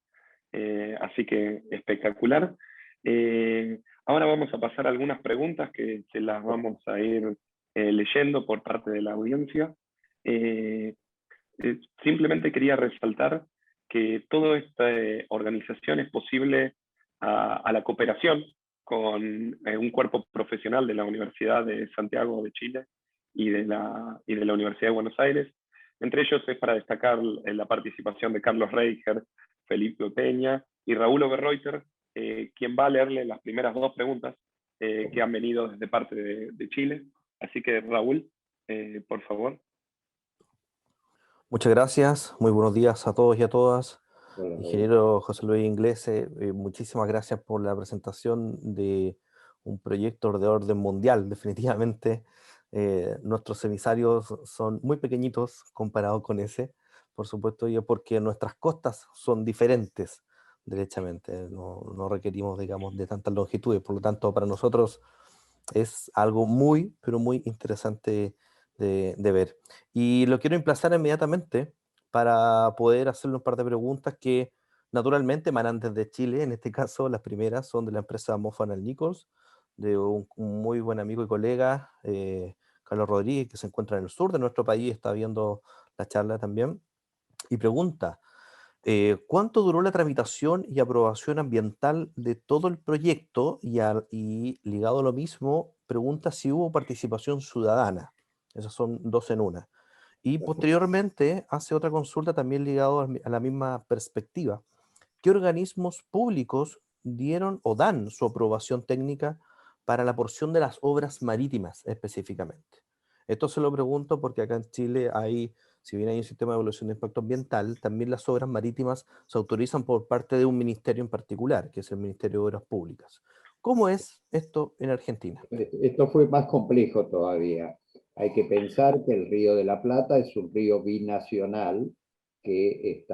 Así que espectacular. Ahora vamos a pasar a algunas preguntas que se las vamos a ir leyendo por parte de la audiencia. Simplemente quería resaltar que toda esta organización es posible a la cooperación con un cuerpo profesional de la Universidad de Santiago de Chile y de la Universidad de Buenos Aires. Entre ellos es para destacar la participación de Carlos Reicher, Felipe Peña y Raúl Oberreuter, quien va a leerle las primeras dos preguntas que han venido desde parte de Chile. Así que Raúl, por favor. Muchas gracias, muy buenos días a todos y a todas. Bueno, Ingeniero José Luis Inglese, muchísimas gracias por la presentación de un proyecto de orden mundial, definitivamente. Nuestros emisarios son muy pequeñitos comparados con ese, por supuesto, y porque nuestras costas son diferentes, derechamente. No requerimos, digamos, de tantas longitudes, por lo tanto, para nosotros es algo muy, pero muy interesante de ver. Y lo quiero emplazar inmediatamente para poder hacerle un par de preguntas que naturalmente emanan desde Chile. En este caso, las primeras son de la empresa Mofanal Nichols, de un muy buen amigo y colega, Carlos Rodríguez, que se encuentra en el sur de nuestro país, está viendo la charla también, y pregunta, ¿cuánto duró la tramitación y aprobación ambiental de todo el proyecto? Y ligado a lo mismo, pregunta si hubo participación ciudadana. Esas son dos en una. Y posteriormente hace otra consulta también ligado a la misma perspectiva. ¿Qué organismos públicos dieron o dan su aprobación técnica para la porción de las obras marítimas específicamente? Esto se lo pregunto porque acá en Chile hay, si bien hay un sistema de evaluación de impacto ambiental, también las obras marítimas se autorizan por parte de un ministerio en particular, que es el Ministerio de Obras Públicas. ¿Cómo es esto en Argentina? Esto fue más complejo todavía. Hay que pensar que el Río de la Plata es un río binacional que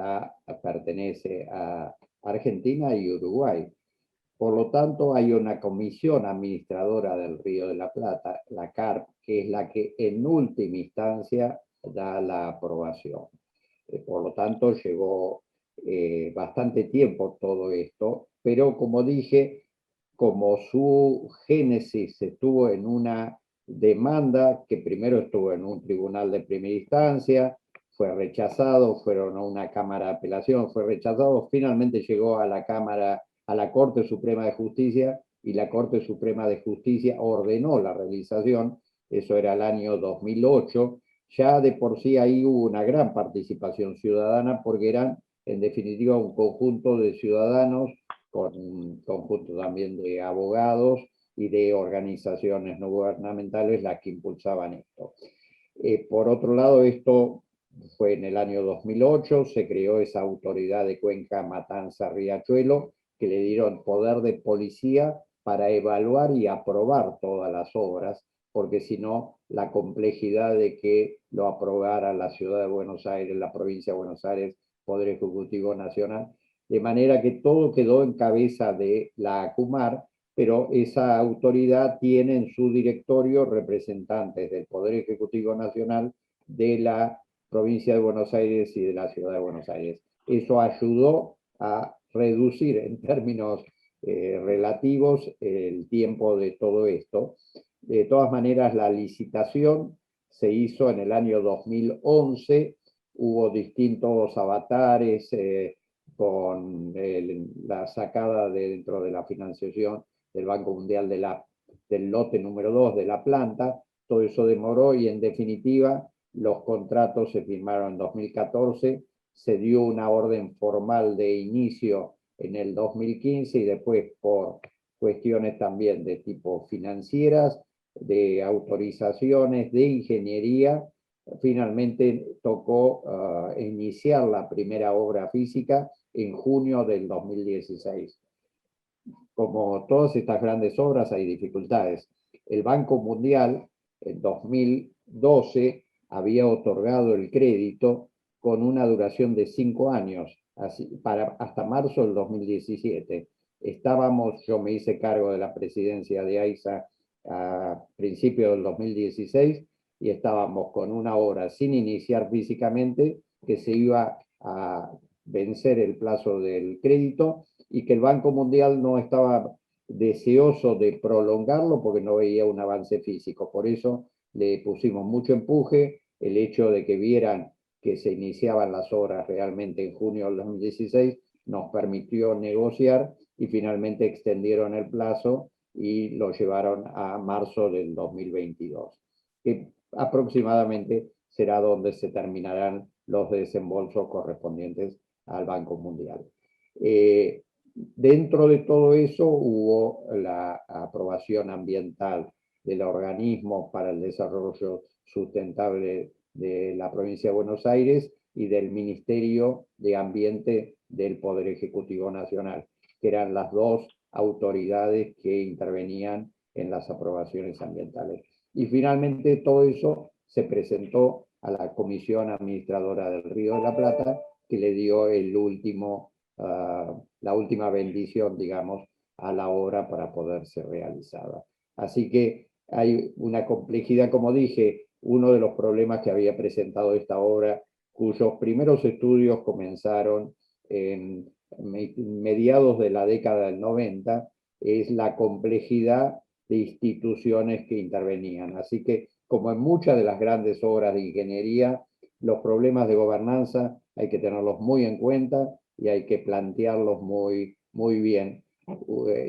pertenece a Argentina y Uruguay. Por lo tanto, hay una comisión administradora del Río de la Plata, la CARP, que es la que en última instancia da la aprobación. Por lo tanto, llevó bastante tiempo todo esto, pero como dije, como su génesis estuvo en una demanda que primero estuvo en un tribunal de primera instancia, fue rechazado, fueron a una cámara de apelación, fue rechazado, finalmente llegó a la a la Corte Suprema de Justicia, y la Corte Suprema de Justicia ordenó la realización. Eso era el año 2008. Ya de por sí ahí hubo una gran participación ciudadana, porque eran en definitiva un conjunto de ciudadanos con un conjunto también de abogados y de organizaciones no gubernamentales las que impulsaban esto. Por otro lado, esto fue en el año 2008, se creó esa autoridad de Cuenca, Matanza, Riachuelo, que le dieron poder de policía para evaluar y aprobar todas las obras, porque si no, la complejidad de que lo aprobara la Ciudad de Buenos Aires, la provincia de Buenos Aires, Poder Ejecutivo Nacional, de manera que todo quedó en cabeza de la ACUMAR, pero esa autoridad tiene en su directorio representantes del Poder Ejecutivo Nacional, de la provincia de Buenos Aires y de la Ciudad de Buenos Aires. Eso ayudó a reducir en términos relativos el tiempo de todo esto. De todas maneras, la licitación se hizo en el año 2011, hubo distintos avatares con la sacada dentro de la financiación del Banco Mundial del lote número 2 de la planta. Todo eso demoró y en definitiva los contratos se firmaron en 2014, se dio una orden formal de inicio en el 2015 y después por cuestiones también de tipo financieras, de autorizaciones, de ingeniería, finalmente tocó iniciar la primera obra física en junio del 2016. Como todas estas grandes obras hay dificultades. el Banco Mundial en 2012 había otorgado el crédito con una duración de 5 años, hasta marzo del 2017. Yo me hice cargo de la presidencia de AISA a principios del 2016 y estábamos con una obra sin iniciar físicamente, que se iba a vencer el plazo del crédito y que el Banco Mundial no estaba deseoso de prolongarlo porque no veía un avance físico. Por eso le pusimos mucho empuje. El hecho de que vieran que se iniciaban las obras realmente en junio del 2016 nos permitió negociar y finalmente extendieron el plazo y lo llevaron a marzo del 2022, que aproximadamente será donde se terminarán los desembolsos correspondientes al Banco Mundial. Dentro de todo eso hubo la aprobación ambiental del Organismo para el Desarrollo Sustentable de la Provincia de Buenos Aires y del Ministerio de Ambiente del Poder Ejecutivo Nacional, que eran las dos autoridades que intervenían en las aprobaciones ambientales. Y finalmente todo eso se presentó a la Comisión Administradora del Río de la Plata, que le dio la última bendición, digamos, a la obra para poder ser realizada. Así que hay una complejidad, como dije, uno de los problemas que había presentado esta obra, cuyos primeros estudios comenzaron en mediados de la década del 90, es la complejidad de instituciones que intervenían. Así que, como en muchas de las grandes obras de ingeniería, los problemas de gobernanza hay que tenerlos muy en cuenta y hay que plantearlos muy, muy bien.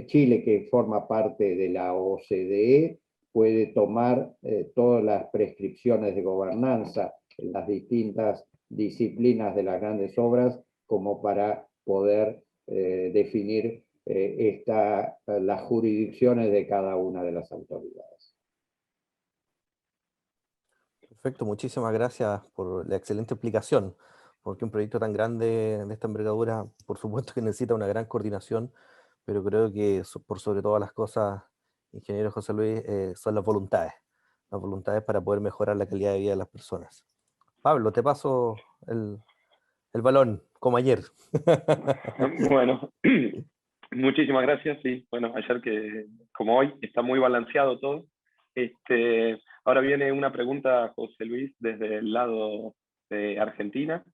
Chile, que forma parte de la OCDE, puede tomar todas las prescripciones de gobernanza en las distintas disciplinas de las grandes obras como para poder definir las jurisdicciones de cada una de las autoridades. Perfecto, muchísimas gracias por la excelente explicación, porque un proyecto tan grande de esta envergadura, por supuesto que necesita una gran coordinación, pero creo que por sobre todas las cosas, ingeniero José Luis, son las voluntades para poder mejorar la calidad de vida de las personas. Pablo, te paso el balón, como ayer. Bueno, muchísimas gracias. Sí, bueno, ayer que, como hoy, está muy balanceado todo. Ahora viene una pregunta, José Luis, desde el lado de Argentina.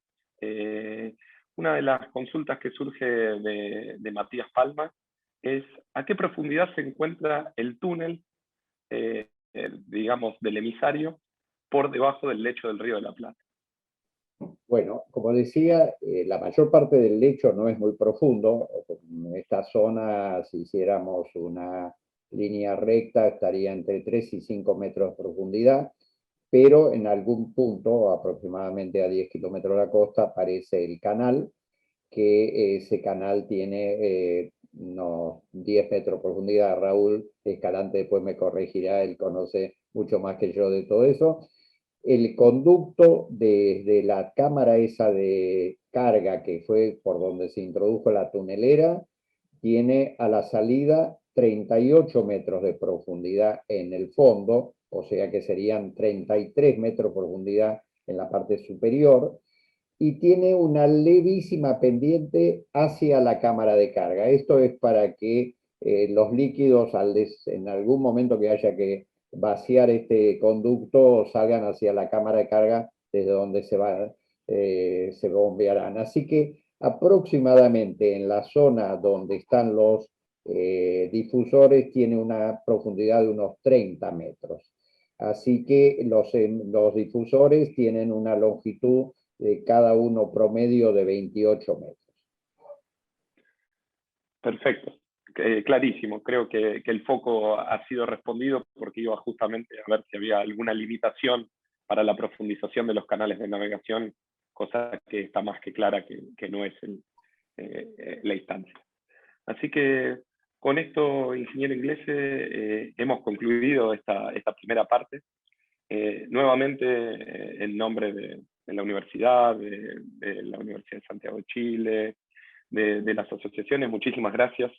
Una de las consultas que surge de Matías Palma es: ¿a qué profundidad se encuentra el túnel, digamos, del emisario por debajo del lecho del Río de la Plata? Bueno, como decía, la mayor parte del lecho no es muy profundo. En esta zona, si hiciéramos una línea recta, estaría entre 3 y 5 metros de profundidad, pero en algún punto, aproximadamente a 10 kilómetros de la costa, aparece el canal, que ese canal tiene unos 10 metros de profundidad. Raúl Escalante después me corregirá, él conoce mucho más que yo de todo eso. El conducto desde la cámara esa de carga, que fue por donde se introdujo la tunelera, tiene a la salida 38 metros de profundidad en el fondo, o sea que serían 33 metros de profundidad en la parte superior, y tiene una levísima pendiente hacia la cámara de carga. Esto es para que los líquidos, en algún momento que haya que vaciar este conducto, salgan hacia la cámara de carga desde donde se bombearán. Así que aproximadamente en la zona donde están los difusores tiene una profundidad de unos 30 metros. Así que los difusores tienen una longitud de cada uno promedio de 28 metros. Perfecto, clarísimo. Creo que el foco ha sido respondido, porque iba justamente a ver si había alguna limitación para la profundización de los canales de navegación, cosa que está más que clara que no es la instancia. Así que con esto, ingeniero Inglese, hemos concluido esta primera parte. Nuevamente, en nombre de la universidad, de la Universidad de Santiago de Chile, de las asociaciones, muchísimas gracias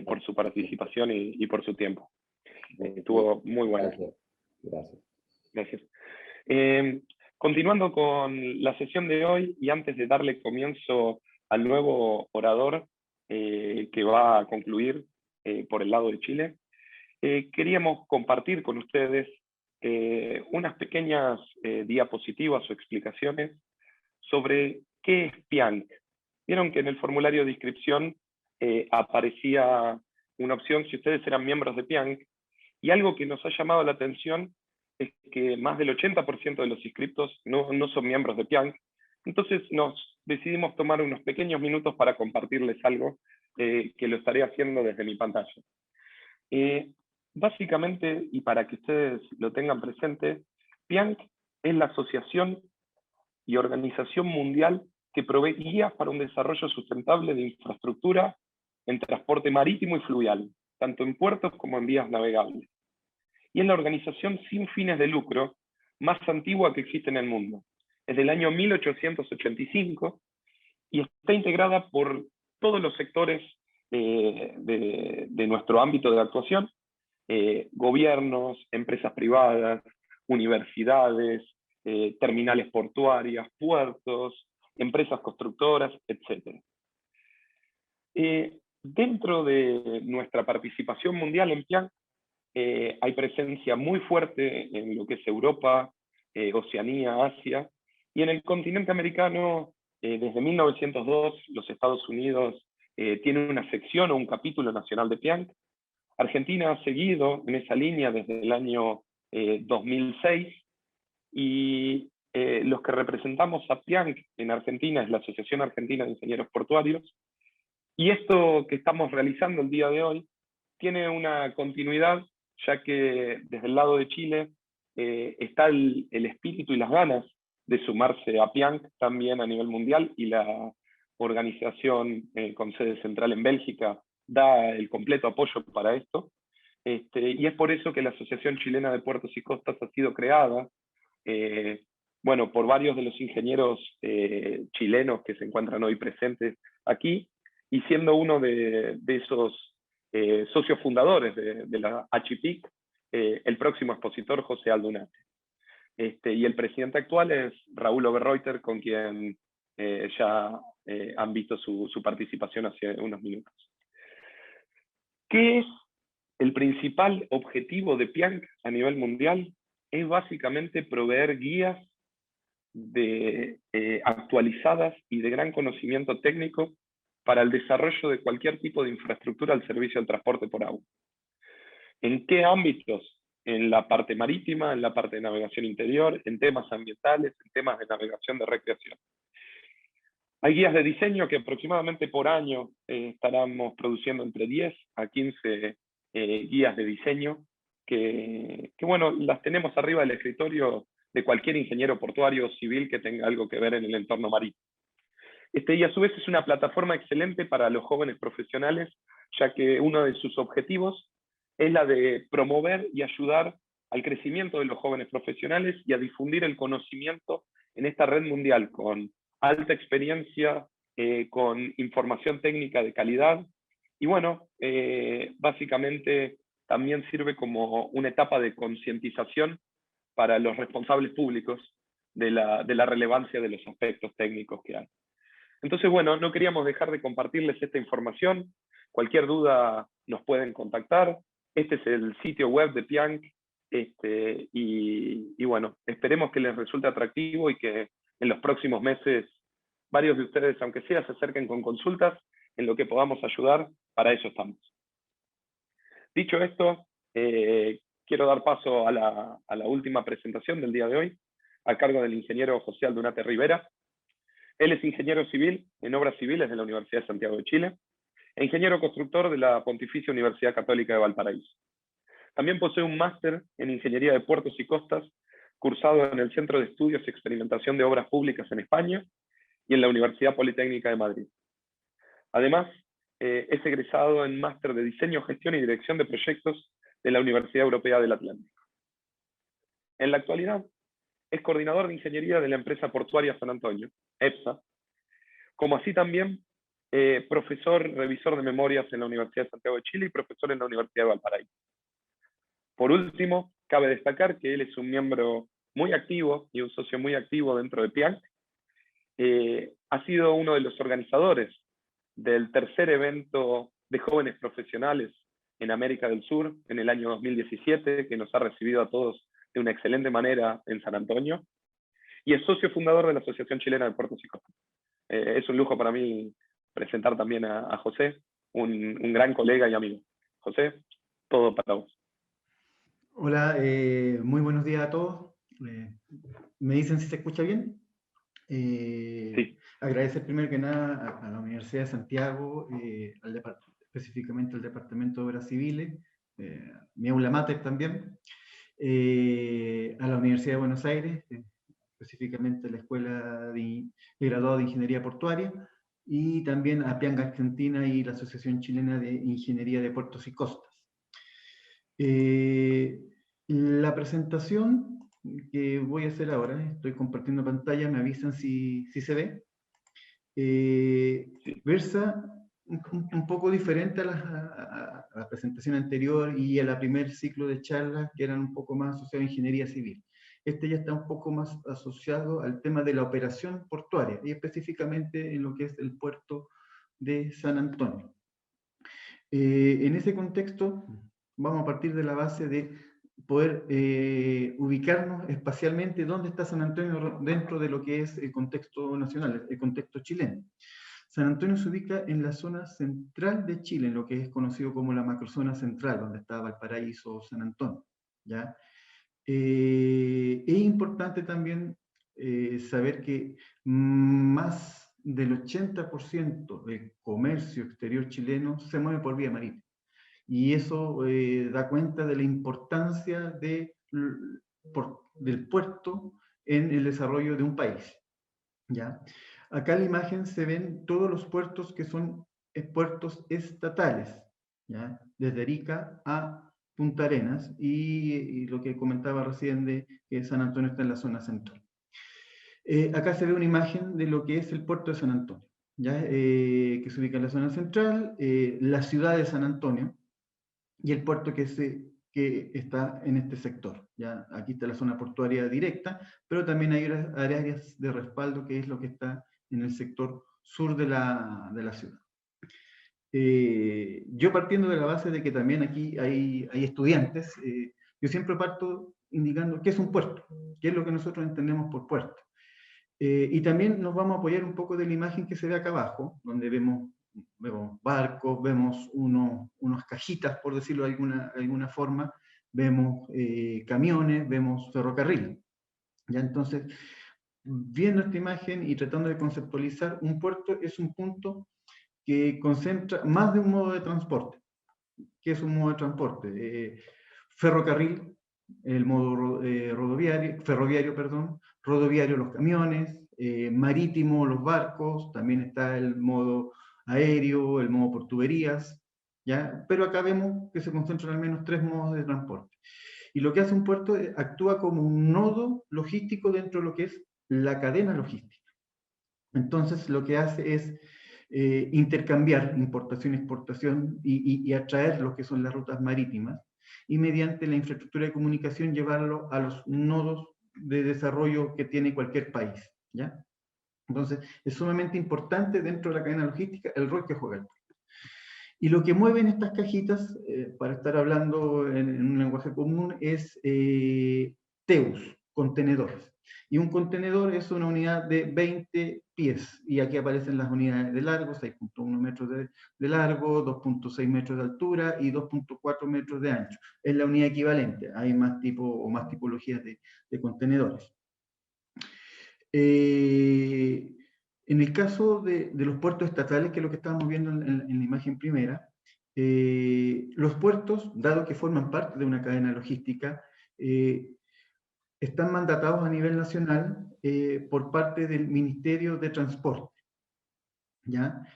por su participación y por su tiempo. Estuvo muy buena. Gracias. Gracias. Gracias. Continuando con la sesión de hoy, y antes de darle comienzo al nuevo orador que va a concluir por el lado de Chile, queríamos compartir con ustedes unas pequeñas diapositivas o explicaciones sobre qué es Piank. Vieron que en el formulario de inscripción aparecía una opción si ustedes eran miembros de Piank, y algo que nos ha llamado la atención es que más del 80% de los inscriptos no son miembros de Piank. Entonces nos decidimos tomar unos pequeños minutos para compartirles algo que lo estaré haciendo desde mi pantalla. Básicamente, y para que ustedes lo tengan presente, Piank es la asociación y organización mundial que provee guías para un desarrollo sustentable de infraestructura en transporte marítimo y fluvial, tanto en puertos como en vías navegables. Y es la organización sin fines de lucro más antigua que existe en el mundo. Es del año 1885 y está integrada por todos los sectores de nuestro ámbito de actuación, gobiernos, empresas privadas, universidades, terminales portuarias, puertos, empresas constructoras, etc. Dentro de nuestra participación mundial en Piank, hay presencia muy fuerte en lo que es Europa, Oceanía, Asia, y en el continente americano, desde 1902, los Estados Unidos tienen una sección o un capítulo nacional de Piank. Argentina ha seguido en esa línea desde el año 2006, y los que representamos a Piank en Argentina es la Asociación Argentina de Ingenieros Portuarios, y esto que estamos realizando el día de hoy tiene una continuidad, ya que desde el lado de Chile está el espíritu y las ganas de sumarse a Piank también a nivel mundial, y la organización con sede central en Bélgica da el completo apoyo para esto. Y es por eso que la Asociación Chilena de Puertos y Costas ha sido creada, bueno, por varios de los ingenieros chilenos que se encuentran hoy presentes aquí, y siendo uno de esos socios fundadores de la HIPIC, el próximo expositor José Aldunate. Y el presidente actual es Raúl Oberreuter, con quien ya han visto su participación hace unos minutos. ¿Qué es el principal objetivo de Piank a nivel mundial? Es básicamente proveer guías actualizadas y de gran conocimiento técnico para el desarrollo de cualquier tipo de infraestructura al servicio del transporte por agua. ¿En qué ámbitos? En la parte marítima, en la parte de navegación interior, en temas ambientales, en temas de navegación de recreación. Hay guías de diseño que aproximadamente por año estaremos produciendo entre 10 a 15 guías de diseño que, bueno, las tenemos arriba del escritorio de cualquier ingeniero portuario o civil que tenga algo que ver en el entorno marítimo. Y a su vez es una plataforma excelente para los jóvenes profesionales, ya que uno de sus objetivos es la de promover y ayudar al crecimiento de los jóvenes profesionales y a difundir el conocimiento en esta red mundial con alta experiencia, con información técnica de calidad, y bueno, básicamente también sirve como una etapa de concientización para los responsables públicos de la relevancia de los aspectos técnicos que hay. Entonces, bueno, no queríamos dejar de compartirles esta información. Cualquier duda nos pueden contactar. Este es el sitio web de Piank, y bueno, esperemos que les resulte atractivo y que en los próximos meses varios de ustedes, aunque sea, se acerquen con consultas en lo que podamos ayudar. Para eso estamos. Dicho esto, quiero dar paso a la última presentación del día de hoy, a cargo del ingeniero José Aldunate Rivera. Él es ingeniero civil en obras civiles de la Universidad de Santiago de Chile e ingeniero constructor de la Pontificia Universidad Católica de Valparaíso. También posee un máster en Ingeniería de Puertos y Costas, cursado en el Centro de Estudios y Experimentación de Obras Públicas en España y en la Universidad Politécnica de Madrid. Además, es egresado en máster de Diseño, Gestión y Dirección de Proyectos de la Universidad Europea del Atlántico. En la actualidad, es coordinador de ingeniería de la empresa portuaria San Antonio, EPSA, como así también profesor revisor de memorias en la Universidad de Santiago de Chile y profesor en la Universidad de Valparaíso. Por último, cabe destacar que él es un miembro muy activo y un socio muy activo dentro de PIAC. Ha sido uno de los organizadores del tercer evento de jóvenes profesionales en América del Sur en el año 2017, que nos ha recibido a todos de una excelente manera en San Antonio, y es socio fundador de la Asociación Chilena de Puertos y Costas. Es un lujo para mí presentar también a José, un gran colega y amigo. José, todo para vos. Hola, muy buenos días a todos. ¿Me dicen si se escucha bien? Sí. Agradecer primero que nada a la Universidad de Santiago, específicamente al Departamento de Obras Civiles, mi aula mater también, a la Universidad de Buenos Aires, específicamente a la Escuela de Graduado de Ingeniería Portuaria, y también a PIAC Argentina y la Asociación Chilena de Ingeniería de Puertos y Costas. La presentación que voy a hacer ahora, estoy compartiendo pantalla, me avisan si se ve, versa un poco diferente a la presentación anterior y a la primer ciclo de charlas que eran un poco más asociados a ingeniería civil. Este ya está un poco más asociado al tema de la operación portuaria y específicamente en lo que es el puerto de San Antonio. En ese contexto, vamos a partir de la base de poder ubicarnos espacialmente dónde está San Antonio dentro de lo que es el contexto nacional, el contexto chileno. San Antonio se ubica en la zona central de Chile, en lo que es conocido como la macrozona central, donde está Valparaíso o San Antonio, ¿ya? Es importante también saber que más del 80% del comercio exterior chileno se mueve por vía marítima. Y eso da cuenta de la importancia del puerto en el desarrollo de un país, ¿ya? Acá en la imagen se ven todos los puertos que son puertos estatales, ¿ya? Desde Arica a Punta Arenas y lo que comentaba recién de que San Antonio está en la zona central. Acá se ve una imagen de lo que es el puerto de San Antonio, ¿ya? Que se ubica en la zona central, la ciudad de San Antonio y el puerto que está en este sector. ¿Ya? Aquí está la zona portuaria directa, pero también hay áreas de respaldo que es lo que está en el sector sur de la ciudad. Yo partiendo de la base de que también aquí hay estudiantes, yo siempre parto indicando qué es un puerto, qué es lo que nosotros entendemos por puerto. Y también nos vamos a apoyar un poco de la imagen que se ve acá abajo, donde vemos barcos, vemos unas cajitas, por decirlo de alguna forma, vemos camiones, vemos ferrocarril. ¿Ya? Entonces, viendo esta imagen y tratando de conceptualizar, un puerto es un punto que concentra más de un modo de transporte. ¿Qué es un modo de transporte? Ferrocarril, el modo ferroviario, rodoviario los camiones, marítimo los barcos, también está el modo aéreo, el modo por tuberías, ¿ya? Pero acá vemos que se concentran al menos 3 modos de transporte. Y lo que hace un puerto actúa como un nodo logístico dentro de lo que es la cadena logística. Entonces lo que hace es intercambiar importación, exportación y atraer lo que son las rutas marítimas y mediante la infraestructura de comunicación llevarlo a los nodos de desarrollo que tiene cualquier país, ¿ya? Entonces, es sumamente importante dentro de la cadena logística el rol que juega el puerto. Y lo que mueven estas cajitas, para estar hablando en un lenguaje común, es TEUs, contenedores. Y un contenedor es una unidad de 20 pies. Y aquí aparecen las unidades de largo, 6.1 metros de largo, 2.6 metros de altura y 2.4 metros de ancho. Es la unidad equivalente. Hay más tipos o más tipologías de contenedores. En el caso de los puertos estatales, que es lo que estábamos viendo en la imagen primera, los puertos, dado que forman parte de una cadena logística, están mandatados a nivel nacional por parte del Ministerio de Transporte, ¿ya?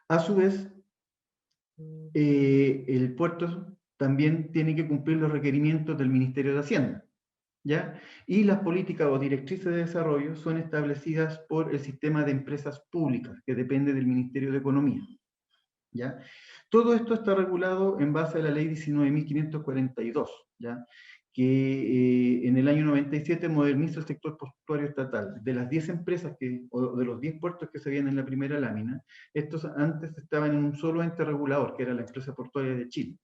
A su vez, el puerto también tiene que cumplir los requerimientos del Ministerio de Hacienda, ¿ya? Y las políticas o directrices de desarrollo son establecidas por el sistema de empresas públicas, que depende del Ministerio de Economía, ¿ya? Todo esto está regulado en base a la ley 19.542, ¿ya? Que en el año 97 moderniza el sector portuario estatal. De las 10 empresas o de los 10 puertos que se veían en la primera lámina, estos antes estaban en un solo ente regulador, que era la Empresa Portuaria de Chile.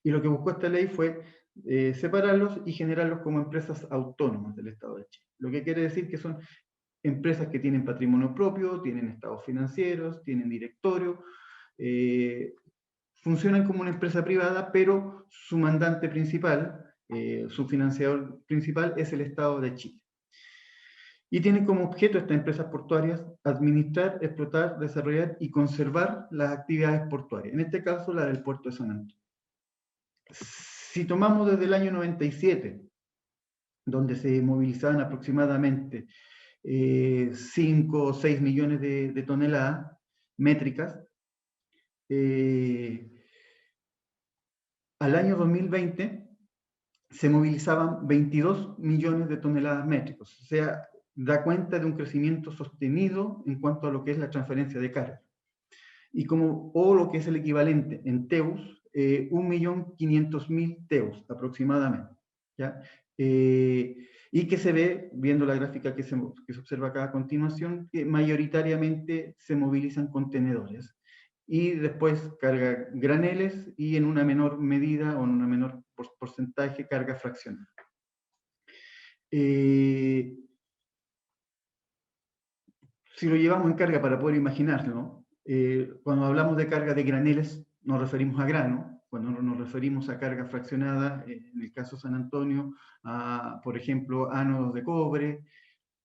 Y lo que buscó esta ley fue separarlos y generarlos como empresas autónomas del Estado de Chile. Lo que quiere decir que son empresas que tienen patrimonio propio, tienen estados financieros, tienen directorio, funcionan como una empresa privada, pero su mandante principal, su financiador principal es el Estado de Chile. Y tienen como objeto estas empresas portuarias administrar, explotar, desarrollar y conservar las actividades portuarias, en este caso la del puerto de San Antonio. Si tomamos desde el año 97, donde se movilizaban aproximadamente 5 o 6 millones de toneladas métricas, al año 2020 se movilizaban 22 millones de toneladas métricas, o sea, da cuenta de un crecimiento sostenido en cuanto a lo que es la transferencia de carga. O lo que es el equivalente en TEUs, 1.500.000 TEUs aproximadamente, ¿ya? Y que se ve, viendo la gráfica que se observa acá a continuación, que mayoritariamente se movilizan contenedores y después carga graneles y en una menor medida o en un menor porcentaje carga fraccionada. Si lo llevamos en carga para poder imaginarlo, cuando hablamos de carga de graneles nos referimos a grano, cuando nos referimos a carga fraccionada, en el caso de San Antonio, por ejemplo, ánodos de cobre,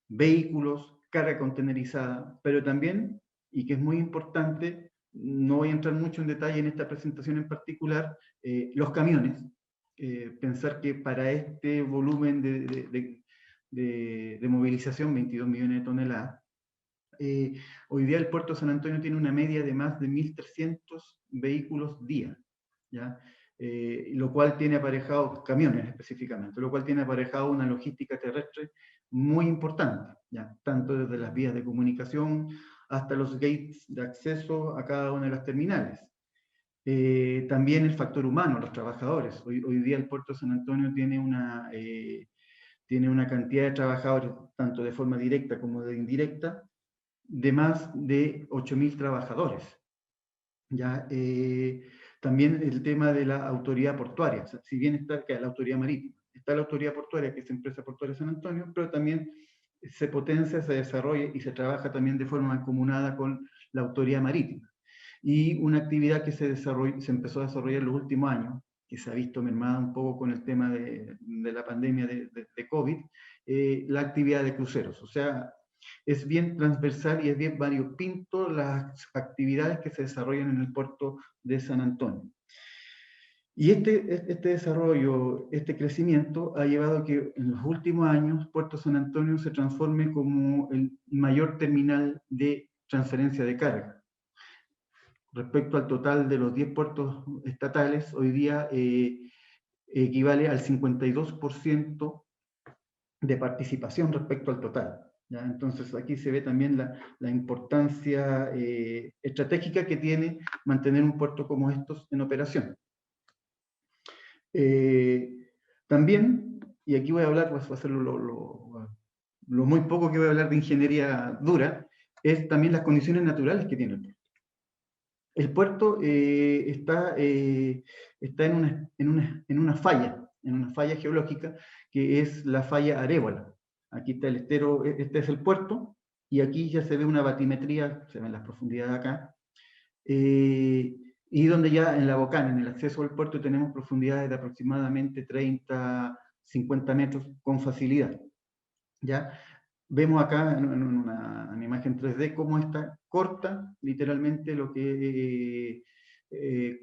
vehículos, carga contenerizada, pero también, y que es muy importante, no voy a entrar mucho en detalle en esta presentación en particular, los camiones. Pensar que para este volumen de movilización, 22 millones de toneladas, hoy día el puerto de San Antonio tiene una media de más de 1.300 vehículos día, ¿ya? Lo cual tiene aparejado, camiones específicamente, lo cual tiene aparejado una logística terrestre muy importante, ¿ya? Tanto desde las vías de comunicación hasta los gates de acceso a cada una de las terminales. También el factor humano, los trabajadores. Hoy día el puerto de San Antonio tiene una cantidad de trabajadores, tanto de forma directa como de indirecta, de más de 8.000 trabajadores. ¿Ya? También el tema de la autoridad portuaria, o sea, si bien está la autoridad marítima, está la autoridad portuaria, que es Empresa Portuaria de San Antonio, pero también se potencia, se desarrolla y se trabaja también de forma mancomunada con la autoridad marítima. Y una actividad que se empezó a desarrollar en los últimos años, que se ha visto mermada un poco con el tema de la pandemia de COVID, la actividad de cruceros. O sea, es bien transversal y es bien variopinto las actividades que se desarrollan en el puerto de San Antonio. Y este desarrollo, este crecimiento ha llevado a que en los últimos años Puerto San Antonio se transforme como el mayor terminal de transferencia de carga. Respecto al total de los 10 puertos estatales, hoy día equivale al 52% de participación respecto al total, ¿ya? Entonces aquí se ve también la importancia estratégica que tiene mantener un puerto como estos en operación. También, y aquí voy a hablar, voy a hacer lo muy poco que voy a hablar de ingeniería dura, es también las condiciones naturales que tiene el puerto. El puerto está en una falla geológica, que es la falla Arébola. Aquí está el estero, este es el puerto, y aquí ya se ve una batimetría, se ven las profundidades acá, y donde ya en la bocana, en el acceso al puerto, tenemos profundidades de aproximadamente 30, 50 metros con facilidad, ¿ya? Vemos acá en una imagen 3D cómo está corta literalmente lo que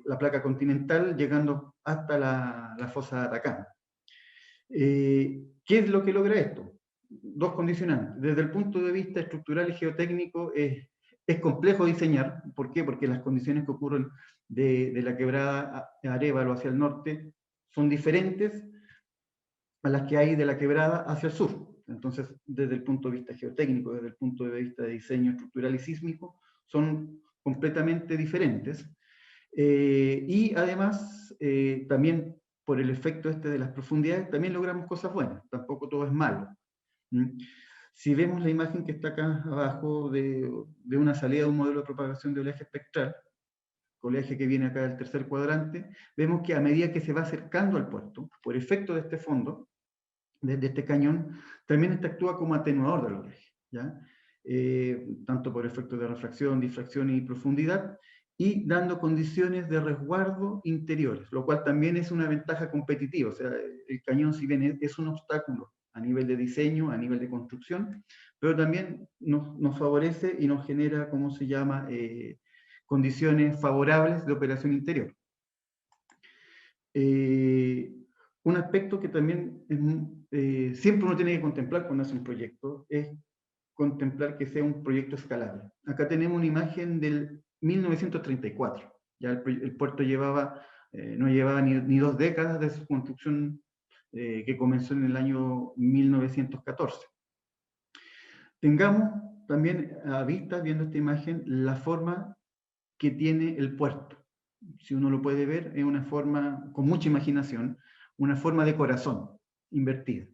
la placa continental, llegando hasta la fosa de Atacama. ¿Qué es lo que logra esto? Dos condicionantes. Desde el punto de vista estructural y geotécnico es complejo diseñar. ¿Por qué? Porque las condiciones que ocurren de la quebrada Arévalo hacia el norte son diferentes a las que hay de la quebrada hacia el sur. Entonces, desde el punto de vista geotécnico, desde el punto de vista de diseño estructural y sísmico, son completamente diferentes. Y además, también por el efecto de las profundidades, también logramos cosas buenas, tampoco todo es malo. Si vemos la imagen que está acá abajo de una salida de un modelo de propagación de oleaje espectral, oleaje que viene acá del tercer cuadrante, vemos que a medida que se va acercando al puerto, por efecto de este fondo, de este cañón, también este actúa como atenuador del oleaje, ¿ya? Tanto por efecto de refracción, difracción y profundidad, y dando condiciones de resguardo interiores, lo cual también es una ventaja competitiva. O sea, el cañón, si bien es un obstáculo a nivel de diseño, a nivel de construcción, pero también nos favorece y nos genera, ¿cómo se llama?, condiciones favorables de operación interior. Un aspecto que también siempre uno tiene que contemplar cuando hace un proyecto es contemplar que sea un proyecto escalable. Acá tenemos una imagen del 1934. Ya el puerto no llevaba ni 2 décadas de su construcción, que comenzó en el año 1914. Tengamos también a vista, viendo esta imagen, la forma que tiene el puerto. Si uno lo puede ver, es una forma con mucha imaginación, una forma de corazón invertida.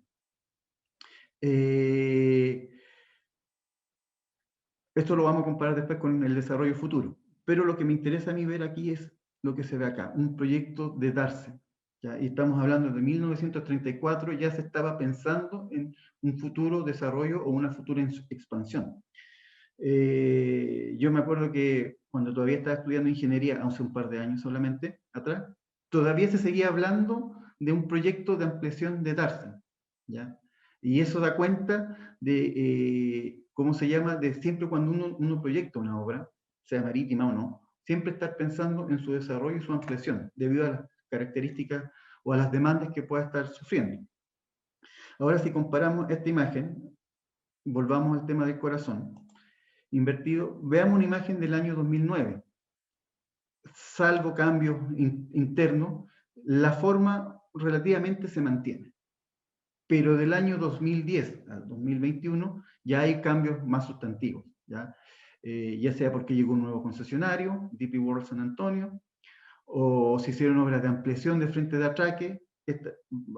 Esto lo vamos a comparar después con el desarrollo futuro. Pero lo que me interesa a mí ver aquí es lo que se ve acá, un proyecto de Darse. ¿Ya? Y estamos hablando de 1934, ya se estaba pensando en un futuro desarrollo o una futura expansión. Yo me acuerdo que cuando todavía estaba estudiando ingeniería, hace un par de años solamente atrás, todavía se seguía hablando de un proyecto de ampliación de Darse, ¿ya? Y eso da cuenta de, ¿cómo se llama?, de siempre cuando uno proyecta una obra, sea marítima o no, siempre estar pensando en su desarrollo y su ampliación, debido a las características o a las demandas que pueda estar sufriendo. Ahora, si comparamos esta imagen, volvamos al tema del corazón invertido, veamos una imagen del año 2009. Salvo cambios internos, la forma relativamente se mantiene. Pero del año 2010 al 2021 ya hay cambios más sustantivos, ya sea porque llegó un nuevo concesionario, DP World San Antonio, o se hicieron obras de ampliación de frente de atraque.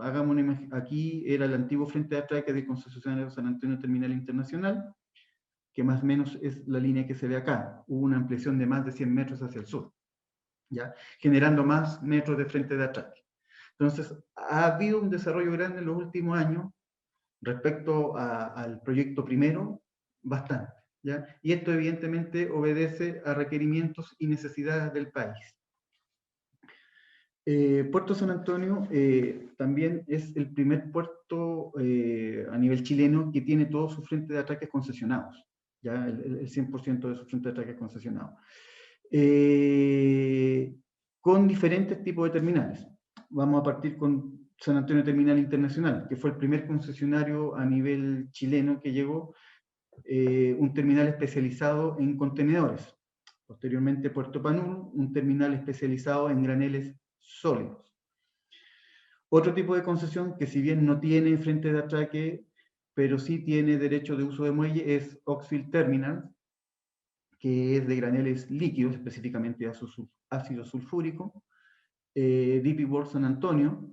Hagamos una imagen, aquí era el antiguo frente de atraque del concesionario San Antonio Terminal Internacional, que más o menos es la línea que se ve acá. Hubo una ampliación de más de 100 metros hacia el sur, ¿ya?, generando más metros de frente de atraque. Entonces, ha habido un desarrollo grande en los últimos años respecto al proyecto primero, bastante, ¿ya? Y esto evidentemente obedece a requerimientos y necesidades del país. Puerto San Antonio también es el primer puerto a nivel chileno que tiene todos sus frentes de atraques concesionados, ya el 100% de sus frentes de atraques concesionados, con diferentes tipos de terminales. Vamos a partir con San Antonio Terminal Internacional, que fue el primer concesionario a nivel chileno que llegó, un terminal especializado en contenedores. Posteriormente Puerto Panul, un terminal especializado en graneles sólidos. Otro tipo de concesión que, si bien no tiene frente de atraque, pero sí tiene derecho de uso de muelle, es Oxfield Terminal, que es de graneles líquidos, específicamente ácido sulfúrico. DP World San Antonio,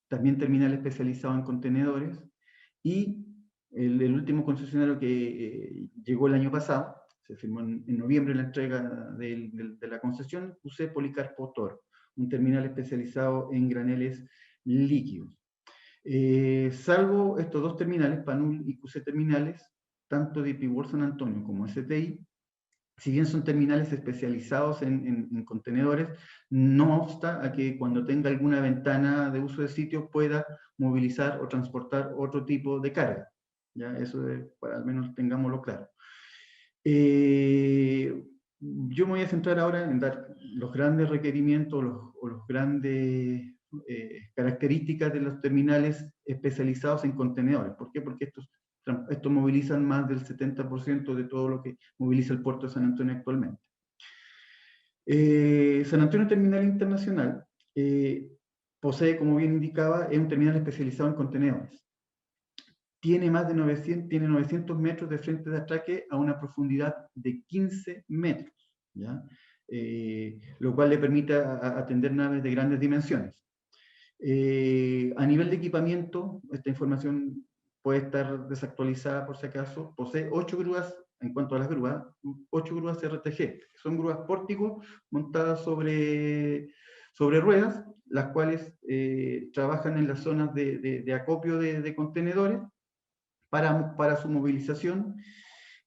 también terminal especializado en contenedores, y el último concesionario que llegó el año pasado, se firmó en noviembre la entrega de la concesión, QC Policarpo Toro, un terminal especializado en graneles líquidos. Salvo estos dos terminales, Panul y QC Terminales, tanto DP World San Antonio como STI, si bien son terminales especializados en contenedores, no obsta a que cuando tenga alguna ventana de uso de sitio pueda movilizar o transportar otro tipo de carga. ¿Ya? Eso para al menos tengámoslo claro. Yo me voy a centrar ahora en dar los grandes requerimientos o los grandes características de los terminales especializados en contenedores. ¿Por qué? Porque estos movilizan más del 70% de todo lo que moviliza el puerto de San Antonio actualmente. San Antonio Terminal Internacional posee, como bien indicaba, es un terminal especializado en contenedores. Tiene más de 900 metros de frente de atraque a una profundidad de 15 metros. ¿ya? Lo cual le permite atender naves de grandes dimensiones. A nivel de equipamiento, esta información puede estar desactualizada por si acaso. Posee 8 grúas, en cuanto a las grúas, 8 grúas RTG, que son grúas pórtico montadas sobre ruedas, las cuales trabajan en las zonas de acopio de contenedores para su movilización,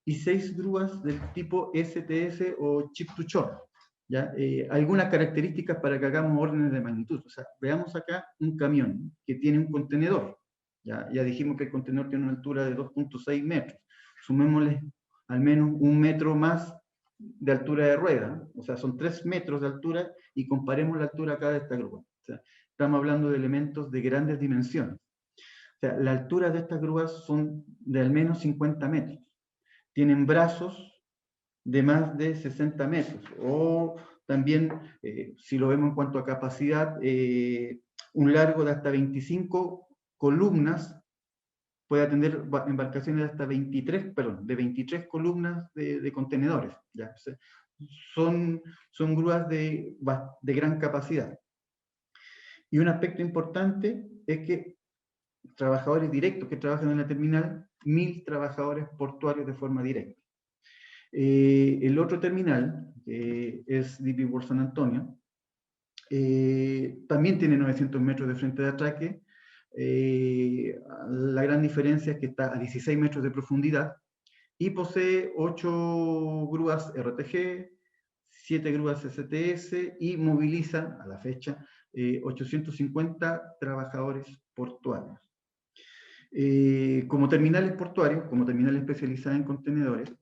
y 6 grúas del tipo STS o Chip to Shore. ¿Ya? Algunas características para que hagamos órdenes de magnitud. O sea, veamos acá un camión que tiene un contenedor. Ya dijimos que el contenedor tiene una altura de 2.6 metros. Sumémosle al menos 1 metro más de altura de rueda. O sea, son 3 metros de altura, y comparemos la altura acá de esta grúa. O sea, estamos hablando de elementos de grandes dimensiones. O sea, la altura de estas grúas son de al menos 50 metros. Tienen brazos de más de 60 metros, o también, si lo vemos en cuanto a capacidad, un largo de hasta 25 columnas, puede atender embarcaciones de hasta 23 columnas de contenedores. ¿Ya? O sea, son grúas de gran capacidad. Y un aspecto importante es que trabajadores directos que trabajan en la terminal, 1000 trabajadores portuarios de forma directa. El otro terminal, que es DP World San Antonio, también tiene 900 metros de frente de atraque. La gran diferencia es que está a 16 metros de profundidad y posee 8 grúas RTG, 7 grúas STS, y moviliza a la fecha 850 trabajadores portuarios. Como terminales portuarios, como terminal especializada en contenedores,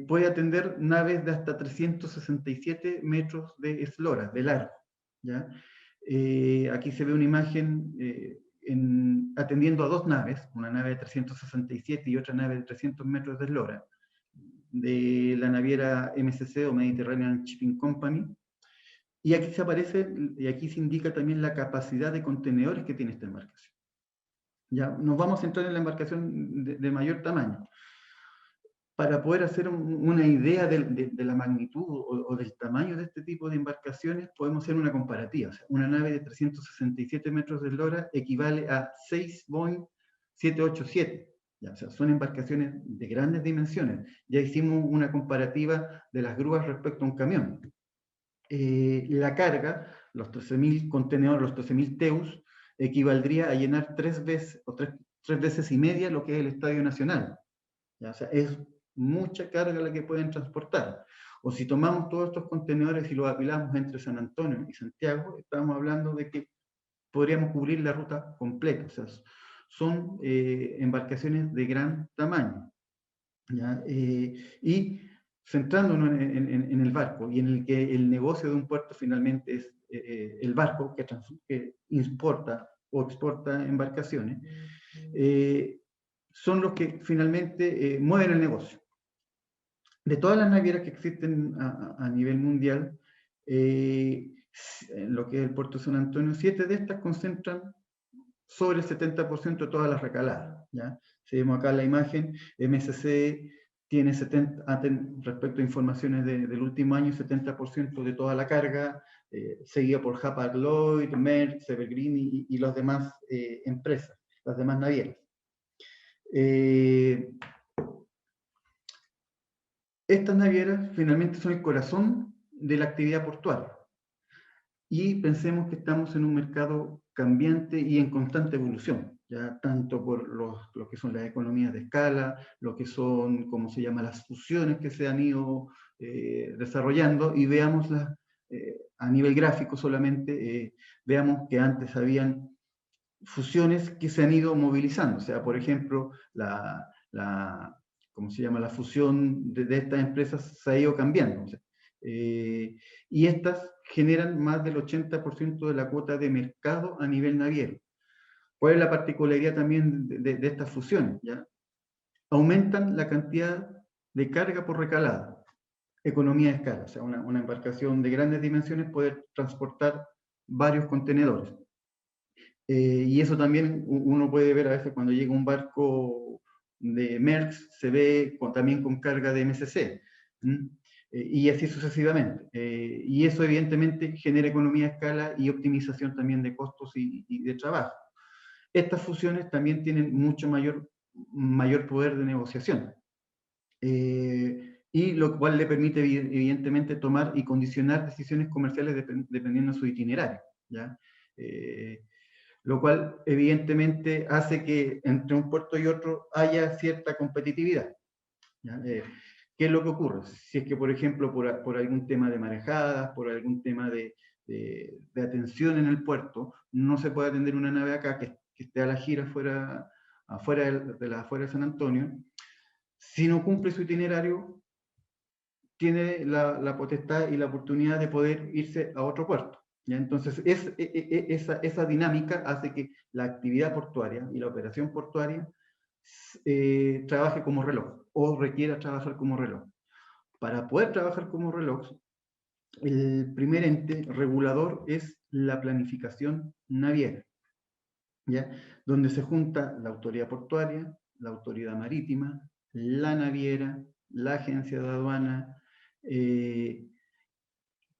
puede atender naves de hasta 367 metros de eslora, de largo. ¿Ya? Aquí se ve una imagen atendiendo a 2 naves, una nave de 367 y otra nave de 300 metros de eslora, de la naviera MSC o Mediterranean Shipping Company. Y aquí se aparece, y aquí se indica también la capacidad de contenedores que tiene esta embarcación. Ya, nos vamos a centrar en la embarcación de mayor tamaño. Para poder hacer una idea de la magnitud o del tamaño de este tipo de embarcaciones, podemos hacer una comparativa. O sea, una nave de 367 metros de eslora equivale a 6 Boeing 787. Ya, o sea, son embarcaciones de grandes dimensiones. Ya hicimos una comparativa de las grúas respecto a un camión. La carga, los 13.000 contenedores, los 13.000 TEUs, equivaldría a llenar 3 veces o 3 veces y media lo que es el Estadio Nacional. ¿Ya? O sea, es mucha carga la que pueden transportar. O si tomamos todos estos contenedores y los apilamos entre San Antonio y Santiago, estamos hablando de que podríamos cubrir la ruta completa. O sea, son embarcaciones de gran tamaño. ¿Ya? Y centrándonos en el barco, y en el que el negocio de un puerto finalmente es el barco que importa o exporta embarcaciones, son los que finalmente mueven el negocio. De todas las navieras que existen a nivel mundial, en lo que es el puerto de San Antonio, 7 de estas concentran sobre el 70% de todas las recaladas. ¿Ya? Si vemos acá la imagen, MSC tiene respecto a informaciones del último año, 70% de toda la carga, seguida por Hapag-Lloyd, Maersk, Evergreen y las demás empresas, las demás navieras. Estas navieras finalmente son el corazón de la actividad portuaria. Y pensemos que estamos en un mercado cambiante y en constante evolución, ya tanto por lo que son las economías de escala, lo que son, como se llama, las fusiones que se han ido desarrollando, y veámoslas a nivel gráfico solamente, veamos que antes habían fusiones que se han ido movilizando. O sea, por ejemplo, ¿cómo se llama? La fusión de estas empresas se ha ido cambiando. O sea, y estas generan más del 80% de la cuota de mercado a nivel naviero. ¿Cuál es la particularidad también de estas fusiones? ¿Ya? Aumentan la cantidad de carga por recalada, economía de escala. O sea, una embarcación de grandes dimensiones puede transportar varios contenedores. Y eso también uno puede ver a veces cuando llega un barco de Maersk, se ve también con carga de MSC. y así sucesivamente. Y eso evidentemente genera economía de escala y optimización también de costos y de trabajo. Estas fusiones también tienen mucho mayor poder de negociación, y lo cual le permite evidentemente tomar y condicionar decisiones comerciales dependiendo de su itinerario, ¿ya? Lo cual evidentemente hace que entre un puerto y otro haya cierta competitividad, ¿ya? ¿Qué es lo que ocurre? Si es que, por ejemplo, por algún tema de marejadas, por algún tema de atención en el puerto, no se puede atender una nave acá que esté a la gira afuera de San Antonio. Si no cumple su itinerario, tiene la potestad y la oportunidad de poder irse a otro puerto, ¿ya? Entonces, esa dinámica hace que la actividad portuaria y la operación portuaria trabaje como reloj, o requiera trabajar como reloj. Para poder trabajar como reloj, el primer ente regulador es la planificación naviera, ¿ya? Donde se junta la autoridad portuaria, la autoridad marítima, la naviera, la agencia de aduana,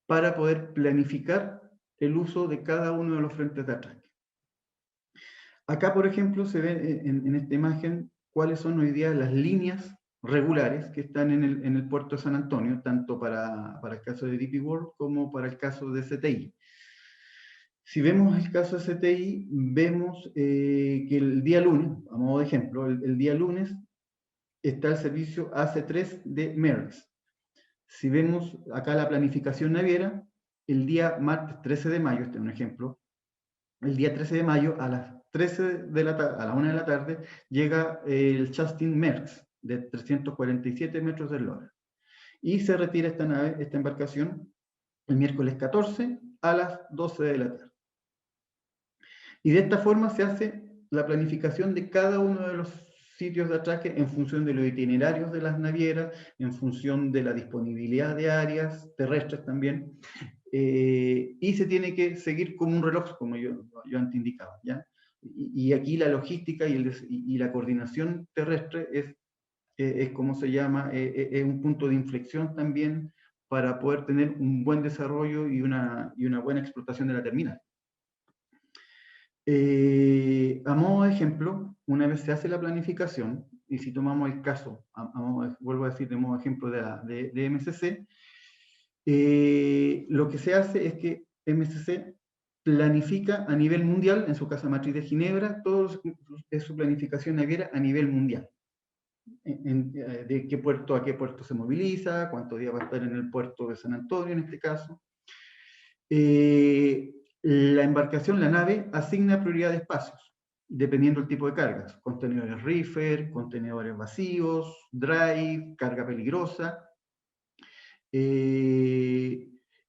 para poder planificar el uso de cada uno de los frentes de atraque. Acá, por ejemplo, se ve en esta imagen cuáles son hoy día las líneas regulares que están en el puerto de San Antonio, tanto para el caso de DP World como para el caso de CTI. Si vemos el caso de CTI, vemos que el día lunes, a modo de ejemplo, el día lunes está el servicio AC3 de Maersk. Si vemos acá la planificación naviera, el día martes 13 de mayo, este es un ejemplo, el día 13 de mayo a las 1 de la tarde llega el Justin Maersk de 347 metros de eslora. Y se retira esta embarcación el miércoles 14 a las 12 de la tarde. Y de esta forma se hace la planificación de cada uno de los sitios de atraque en función de los itinerarios de las navieras, en función de la disponibilidad de áreas terrestres también, y se tiene que seguir como un reloj, como yo antes indicaba, ¿ya? Y aquí la logística y la coordinación terrestre es como se llama, es un punto de inflexión también para poder tener un buen desarrollo y una buena explotación de la terminal. A modo de ejemplo, una vez se hace la planificación, y si tomamos el caso, vuelvo a decir de modo de ejemplo de MSC, lo que se hace es que MSC planifica a nivel mundial, en su casa matriz de Ginebra, es su planificación naviera a nivel mundial. De qué puerto a qué puerto se moviliza, cuántos días va a estar en el puerto de San Antonio en este caso. La embarcación, la nave, asigna prioridad de espacios, dependiendo del tipo de cargas. Contenedores reefer, contenedores vacíos, dry, carga peligrosa.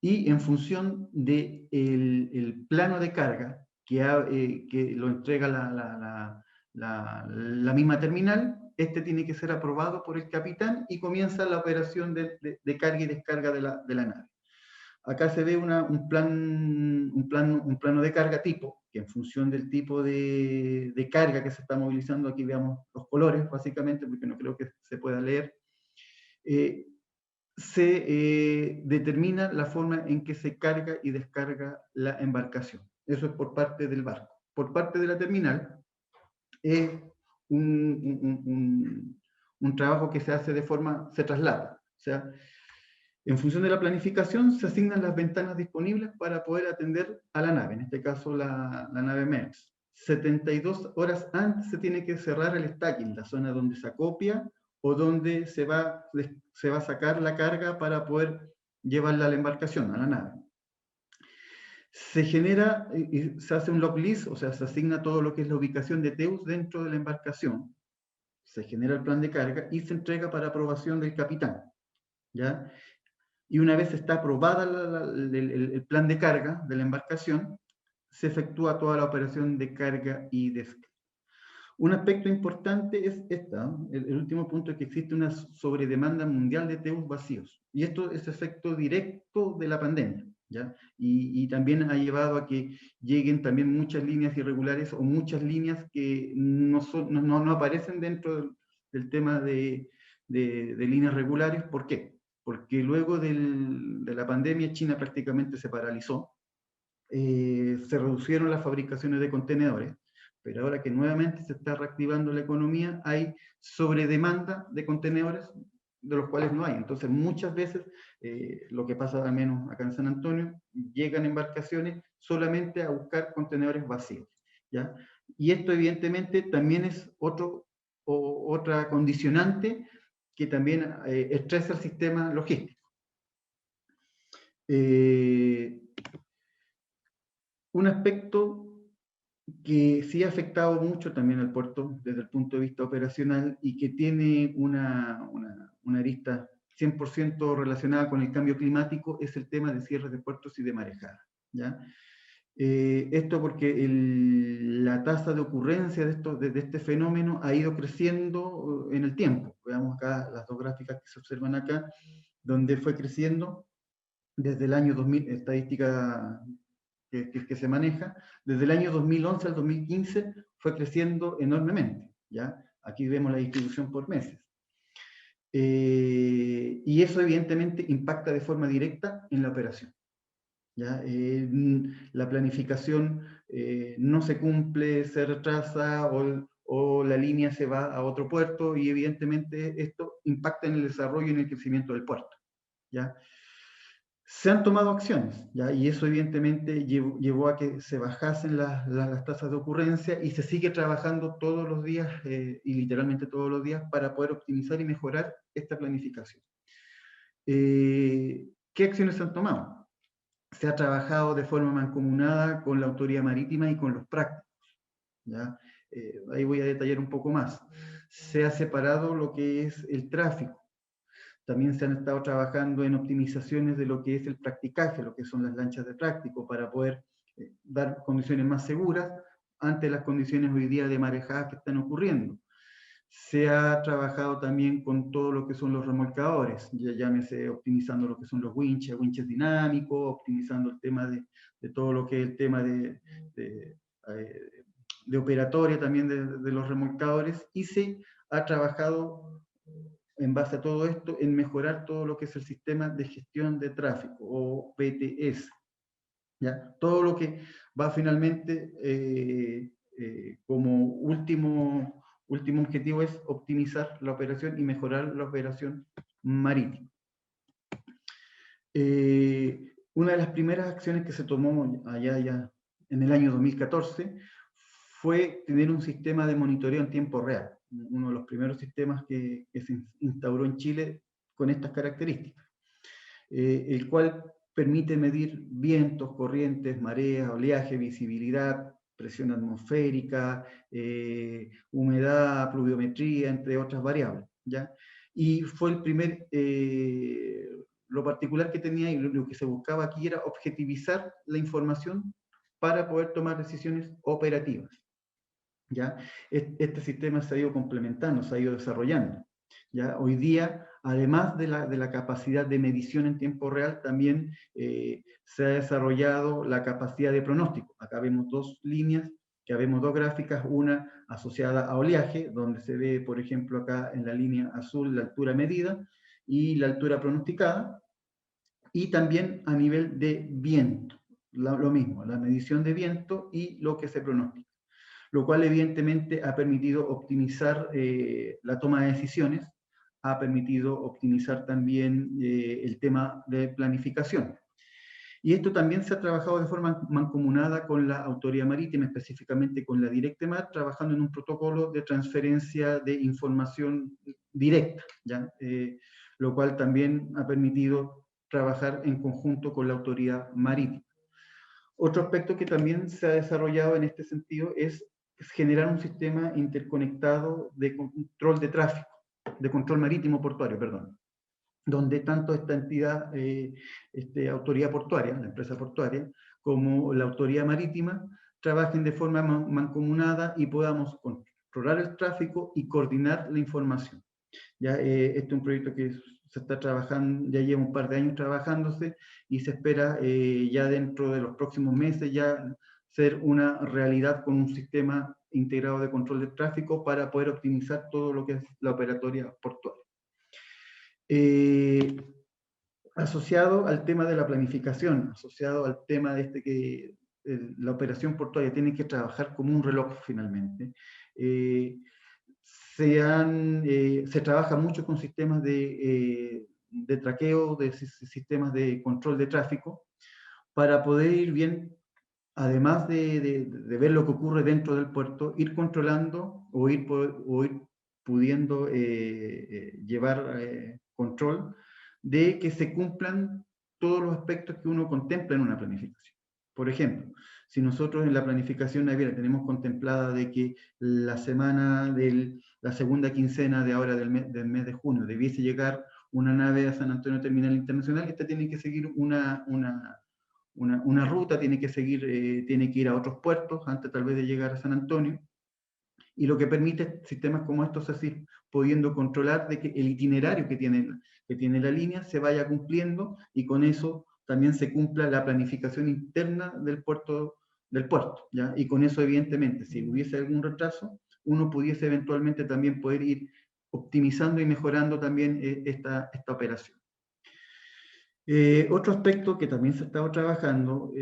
Y en función del plano de carga que lo entrega la misma terminal, este tiene que ser aprobado por el capitán y comienza la operación de carga y descarga de la nave. Acá se ve un plano de carga tipo, que en función del tipo de carga que se está movilizando, aquí veamos los colores básicamente, porque no creo que se pueda leer, se determina la forma en que se carga y descarga la embarcación. Eso es por parte del barco. Por parte de la terminal, es un trabajo que se hace se traslada. O sea, en función de la planificación se asignan las ventanas disponibles para poder atender a la nave, en este caso la nave Maersk. 72 horas antes se tiene que cerrar el stacking, la zona donde se acopia o donde se va a sacar la carga para poder llevarla a la embarcación, a la nave. Se genera y se hace un log list, o sea, se asigna todo lo que es la ubicación de Teus dentro de la embarcación. Se genera el plan de carga y se entrega para aprobación del capitán, ¿ya? Y una vez está aprobada el plan de carga de la embarcación, se efectúa toda la operación de carga y descarga. Un aspecto importante es el último punto, es que existe una sobredemanda mundial de TEUs vacíos. Y esto es efecto directo de la pandemia, ¿ya? Y también ha llevado a que lleguen también muchas líneas irregulares o muchas líneas que no aparecen dentro del tema de líneas regulares. ¿Por qué? porque luego de la pandemia China prácticamente se paralizó, se reducieron las fabricaciones de contenedores, pero ahora que nuevamente se está reactivando la economía, hay sobredemanda de contenedores de los cuales no hay. Entonces muchas veces, lo que pasa al menos acá en San Antonio, llegan embarcaciones solamente a buscar contenedores vacíos, ¿ya? Y esto evidentemente también es otra condicionante que también estresa el sistema logístico. Un aspecto que sí ha afectado mucho también al puerto desde el punto de vista operacional y que tiene una arista 100% relacionada con el cambio climático es el tema de cierres de puertos y de marejada, ¿ya? Esto porque la tasa de ocurrencia de este fenómeno ha ido creciendo en el tiempo. Veamos acá las dos gráficas que se observan acá, donde fue creciendo desde el año 2000, estadística que se maneja, desde el año 2011 al 2015 fue creciendo enormemente, ¿ya? Aquí vemos la distribución por meses. Y eso evidentemente impacta de forma directa en la operación, ¿ya? La planificación no se cumple, se retrasa o la línea se va a otro puerto y evidentemente esto impacta en el desarrollo y en el crecimiento del puerto, ¿ya? Se han tomado acciones, ¿ya? Y eso evidentemente llevó a que se bajasen las tasas de ocurrencia y se sigue trabajando todos los días, y literalmente todos los días, para poder optimizar y mejorar esta planificación. ¿Qué acciones se han tomado? Se ha trabajado de forma mancomunada con la autoridad marítima y con los prácticos, ¿ya? Ahí voy a detallar un poco más. Se ha separado lo que es el tráfico. También se han estado trabajando en optimizaciones de lo que es el practicaje, lo que son las lanchas de práctico, para poder dar condiciones más seguras ante las condiciones hoy día de marejada que están ocurriendo. Se ha trabajado también con todo lo que son los remolcadores, ya llámese optimizando lo que son los winches dinámicos, optimizando el tema de todo lo que es el tema de operatoria también de los remolcadores, y se ha trabajado en base a todo esto, en mejorar todo lo que es el sistema de gestión de tráfico, o PTS, ¿ya? Todo lo que va finalmente como último objetivo es optimizar la operación y mejorar la operación marítima. Una de las primeras acciones que se tomó allá en el año 2014 fue tener un sistema de monitoreo en tiempo real, uno de los primeros sistemas que se instauró en Chile con estas características, el cual permite medir vientos, corrientes, mareas, oleaje, visibilidad, presión atmosférica, humedad, pluviometría, entre otras variables, ¿ya? Y fue el primer, lo particular que tenía y lo que se buscaba aquí era objetivizar la información para poder tomar decisiones operativas, ¿ya? Este sistema se ha ido complementando, se ha ido desarrollando, ¿ya? Hoy día, además de la capacidad de medición en tiempo real, también se ha desarrollado la capacidad de pronóstico. Acá vemos dos líneas, que vemos dos gráficas, una asociada a oleaje, donde se ve, por ejemplo, acá en la línea azul la altura medida y la altura pronosticada, y también a nivel de viento, lo mismo, la medición de viento y lo que se pronostica, lo cual evidentemente ha permitido optimizar la toma de decisiones, ha permitido optimizar también el tema de planificación. Y esto también se ha trabajado de forma mancomunada con la autoridad marítima, específicamente con la Directemar, trabajando en un protocolo de transferencia de información directa, ¿ya? Lo cual también ha permitido trabajar en conjunto con la autoridad marítima. Otro aspecto que también se ha desarrollado en este sentido es generar un sistema interconectado de control de tráfico, de control marítimo portuario, perdón, donde tanto esta entidad, autoridad portuaria, la empresa portuaria, como la autoridad marítima, trabajen de forma mancomunada y podamos controlar el tráfico y coordinar la información. Ya, este es un proyecto que se está trabajando, ya lleva un par de años trabajándose y se espera ya dentro de los próximos meses ya ser una realidad con un sistema integrado de control de tráfico para poder optimizar todo lo que es la operatoria portuaria. asociado al tema de la planificación, asociado al tema de que la operación portuaria tiene que trabajar como un reloj finalmente. Se trabaja mucho con sistemas de traqueo, de sistemas de control de tráfico, para poder ir bien, además de ver lo que ocurre dentro del puerto, ir controlando o ir pudiendo llevar control de que se cumplan todos los aspectos que uno contempla en una planificación. Por ejemplo, si nosotros en la planificación naviera tenemos contemplada de que la semana de la segunda quincena de ahora del mes de junio debiese llegar una nave a San Antonio Terminal Internacional, esta tiene que seguir una ruta, tiene que ir a otros puertos antes tal vez de llegar a San Antonio, y lo que permite sistemas como estos es ir pudiendo controlar de que el itinerario que tiene la línea se vaya cumpliendo, y con eso también se cumpla la planificación interna del puerto, ¿ya? Y con eso, evidentemente, si hubiese algún retraso, uno pudiese eventualmente también poder ir optimizando y mejorando también esta operación. Otro aspecto que también se ha estado trabajando,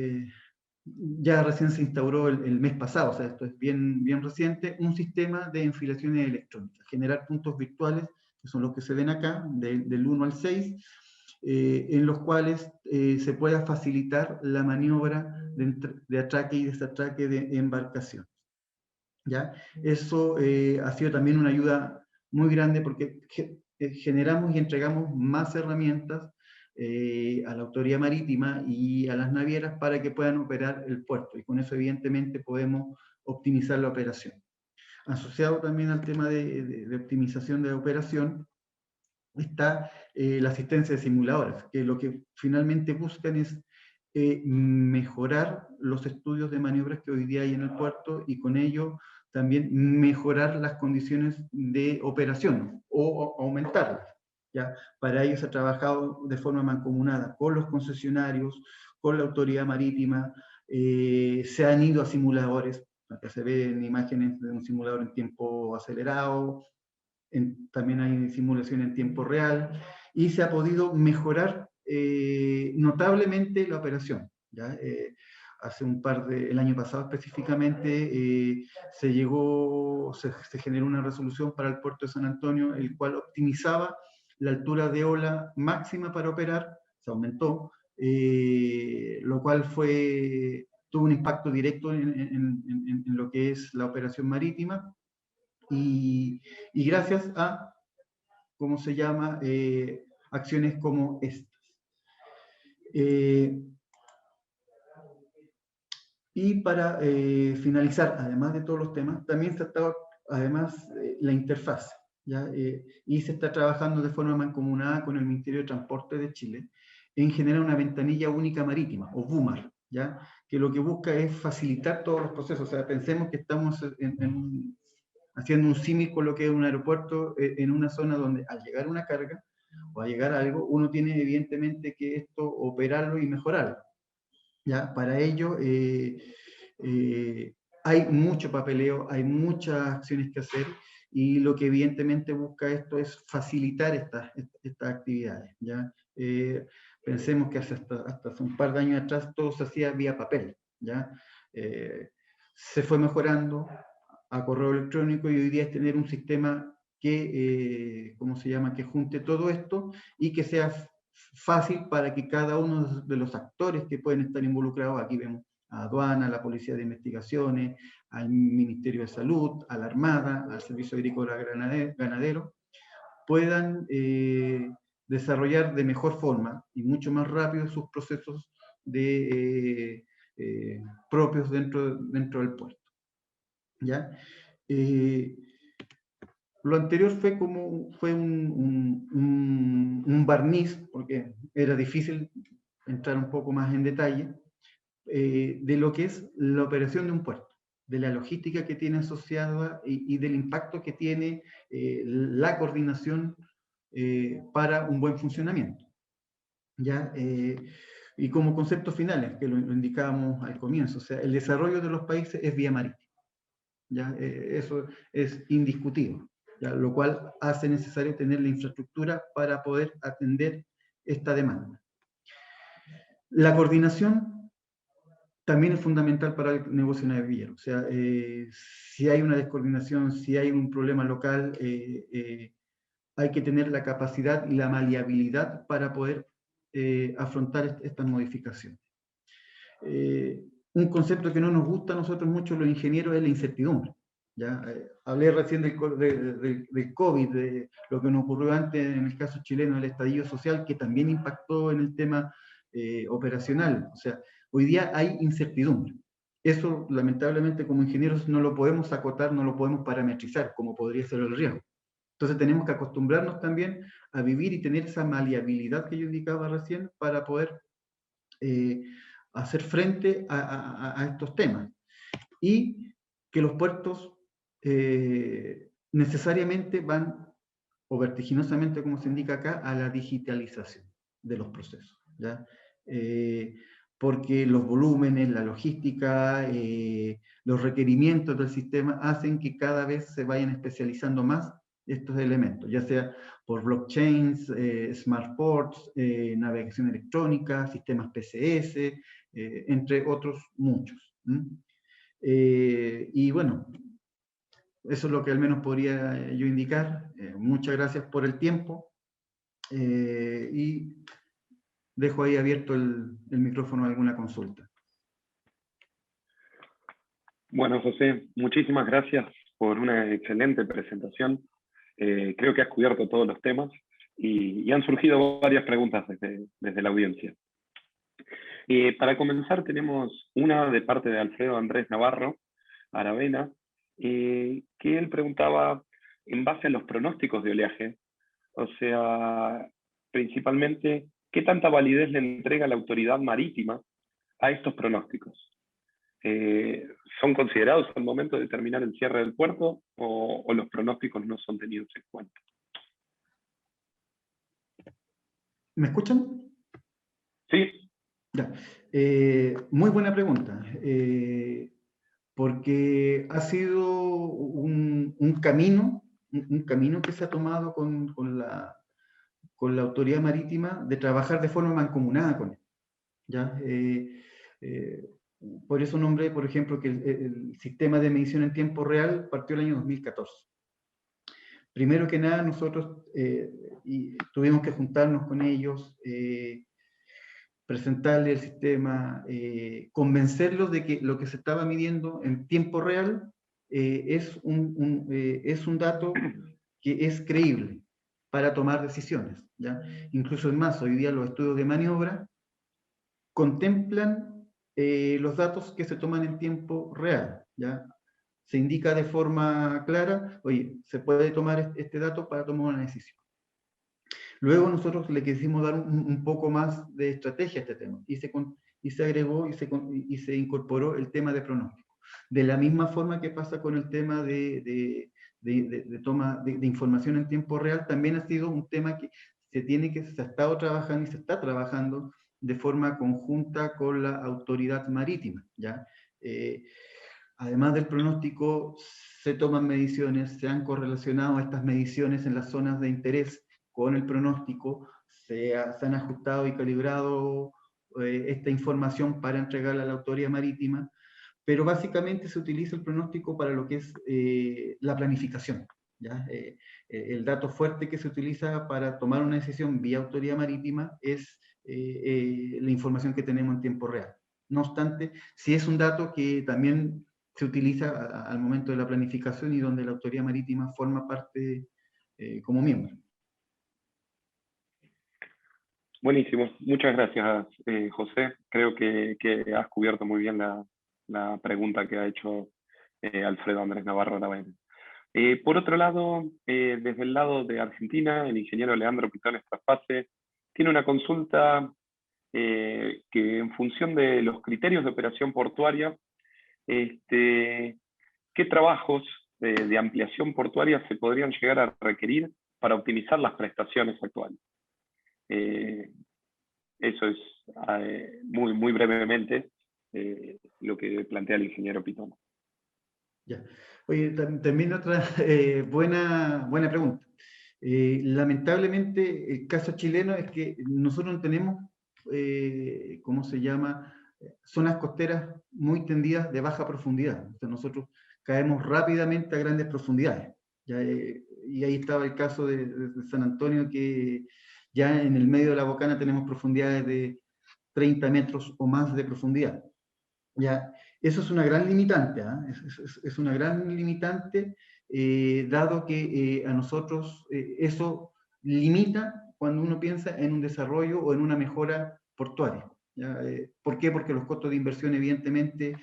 ya recién se instauró el mes pasado, o sea, esto es bien reciente, un sistema de enfilaciones electrónicas, generar puntos virtuales, que son los que se ven acá, del 1 al 6, en los cuales se pueda facilitar la maniobra de atraque y desatraque de embarcaciones. ¿Ya? Eso ha sido también una ayuda muy grande, porque generamos y entregamos más herramientas a la autoridad marítima y a las navieras para que puedan operar el puerto, y con eso evidentemente podemos optimizar la operación. Asociado también al tema de optimización de la operación está la asistencia de simuladores, que lo que finalmente buscan es mejorar los estudios de maniobras que hoy día hay en el puerto, y con ello también mejorar las condiciones de operación o aumentarlas. ¿Ya? Para ello se ha trabajado de forma mancomunada con los concesionarios, con la autoridad marítima, se han ido a simuladores, acá se ven imágenes de un simulador en tiempo acelerado, también hay simulación en tiempo real, y se ha podido mejorar notablemente la operación. ¿Ya? El año pasado específicamente, se generó una resolución para el puerto de San Antonio, el cual optimizaba la altura de ola máxima para operar, se aumentó, lo cual tuvo un impacto directo en lo que es la operación marítima, y gracias a, ¿cómo se llama?, acciones como estas. Y para finalizar, además de todos los temas, también se ha estado, además, la interfaz, ¿ya? Y se está trabajando de forma mancomunada con el Ministerio de Transporte de Chile en generar una ventanilla única marítima, o VUMAR, ¿ya? Que lo que busca es facilitar todos los procesos. O sea, pensemos que estamos haciendo un símil con lo que es un aeropuerto, en una zona donde al llegar una carga o a llegar algo, uno tiene evidentemente que esto operarlo y mejorarlo. ¿Ya? Para ello hay mucho papeleo, hay muchas acciones que hacer, y lo que evidentemente busca esto es facilitar estas actividades. ¿Ya? Pensemos que hasta hace un par de años atrás todo se hacía vía papel. ¿Ya? Se fue mejorando a correo electrónico, y hoy día es tener un sistema que, ¿cómo se llama?, que junte todo esto y que sea fácil para que cada uno de los actores que pueden estar involucrados, aquí vemos a aduana, a la Policía de Investigaciones, al Ministerio de Salud, a la Armada, al Servicio Agrícola Ganadero, puedan desarrollar de mejor forma y mucho más rápido sus procesos propios dentro del puerto. ¿Ya? Lo anterior fue un barniz, porque era difícil entrar un poco más en detalle, de lo que es la operación de un puerto, de la logística que tiene asociada y del impacto que tiene la coordinación para un buen funcionamiento. ¿Ya? Y como conceptos finales, que lo indicábamos al comienzo, o sea, el desarrollo de los países es vía marítima. ¿Ya? Eso es indiscutible, ¿ya? Lo cual hace necesario tener la infraestructura para poder atender esta demanda. La coordinación también es fundamental para el negocio navivero. O sea, si hay una descoordinación, si hay un problema local, hay que tener la capacidad y la maleabilidad para poder afrontar estas modificaciones. Un concepto que no nos gusta a nosotros mucho los ingenieros es la incertidumbre. ¿Ya? Hablé recién del COVID, de lo que nos ocurrió antes en el caso chileno del estallido social, que también impactó en el tema operacional. O sea, hoy día hay incertidumbre. Eso, lamentablemente, como ingenieros no lo podemos acotar, no lo podemos parametrizar, como podría ser el riesgo. Entonces tenemos que acostumbrarnos también a vivir y tener esa maleabilidad que yo indicaba recién para poder hacer frente a estos temas. Y que los puertos necesariamente van, o vertiginosamente, como se indica acá, a la digitalización de los procesos, ¿ya? Porque los volúmenes, la logística, los requerimientos del sistema hacen que cada vez se vayan especializando más estos elementos, ya sea por blockchains, smart ports, navegación electrónica, sistemas PCS, entre otros muchos. Y bueno, eso es lo que al menos podría yo indicar. Muchas gracias por el tiempo y dejo ahí abierto el micrófono a alguna consulta. Bueno, José, muchísimas gracias por una excelente presentación. Creo que has cubierto todos los temas y han surgido varias preguntas desde la audiencia. Para comenzar, tenemos una de parte de Alfredo Andrés Navarro Aravena, que él preguntaba en base a los pronósticos de oleaje, o sea, principalmente, ¿qué tanta validez le entrega la autoridad marítima a estos pronósticos? ¿Son considerados al momento de determinar el cierre del puerto o los pronósticos no son tenidos en cuenta? ¿Me escuchan? Sí. Ya. Muy buena pregunta, porque ha sido un camino que se ha tomado con la autoridad marítima de trabajar de forma mancomunada con él. ¿Ya? Por eso nombré, por ejemplo, que el sistema de medición en tiempo real partió el año 2014. Primero que nada, nosotros tuvimos que juntarnos con ellos, presentarle el sistema, convencerlos de que lo que se estaba midiendo en tiempo real es un dato que es creíble para tomar decisiones, ¿ya? Incluso es más, hoy día los estudios de maniobra contemplan los datos que se toman en tiempo real, ¿ya? Se indica de forma clara, oye, se puede tomar este dato para tomar una decisión. Luego nosotros le quisimos dar un poco más de estrategia a este tema, y se agregó y se incorporó el tema de pronóstico. De la misma forma que pasa con el tema de toma de información en tiempo real, también ha sido un tema que se ha estado trabajando y se está trabajando de forma conjunta con la autoridad marítima, ¿ya? Además del pronóstico, se toman mediciones, se han correlacionado estas mediciones en las zonas de interés con el pronóstico, se han ajustado y calibrado esta información para entregarla a la autoridad marítima, pero básicamente se utiliza el pronóstico para lo que es la planificación, ¿ya? El dato fuerte que se utiliza para tomar una decisión vía autoridad marítima es la información que tenemos en tiempo real. No obstante, si es un dato que también se utiliza al momento de la planificación y donde la autoridad marítima forma parte como miembro. Buenísimo, muchas gracias, José. Creo que has cubierto muy bien la pregunta que ha hecho Alfredo Andrés Navarro Aravena. Por otro lado, desde el lado de Argentina, el ingeniero Leandro Pitones Traspase tiene una consulta que en función de los criterios de operación portuaria, ¿qué trabajos de ampliación portuaria se podrían llegar a requerir para optimizar las prestaciones actuales? Eso es muy, muy brevemente lo que plantea el ingeniero Pitón. Ya. Oye, también otra buena pregunta. Lamentablemente, el caso chileno es que nosotros no tenemos, ¿cómo se llama?, zonas costeras muy tendidas de baja profundidad. O sea, nosotros caemos rápidamente a grandes profundidades. ¿Ya? Y ahí estaba el caso de San Antonio, que ya en el medio de la Bocana tenemos profundidades de 30 metros o más de profundidad. ¿Ya? Eso es una gran limitante, ¿eh? Es una gran limitante, dado que a nosotros eso limita cuando uno piensa en un desarrollo o en una mejora portuaria. ¿Ya? ¿Por qué? Porque los costos de inversión evidentemente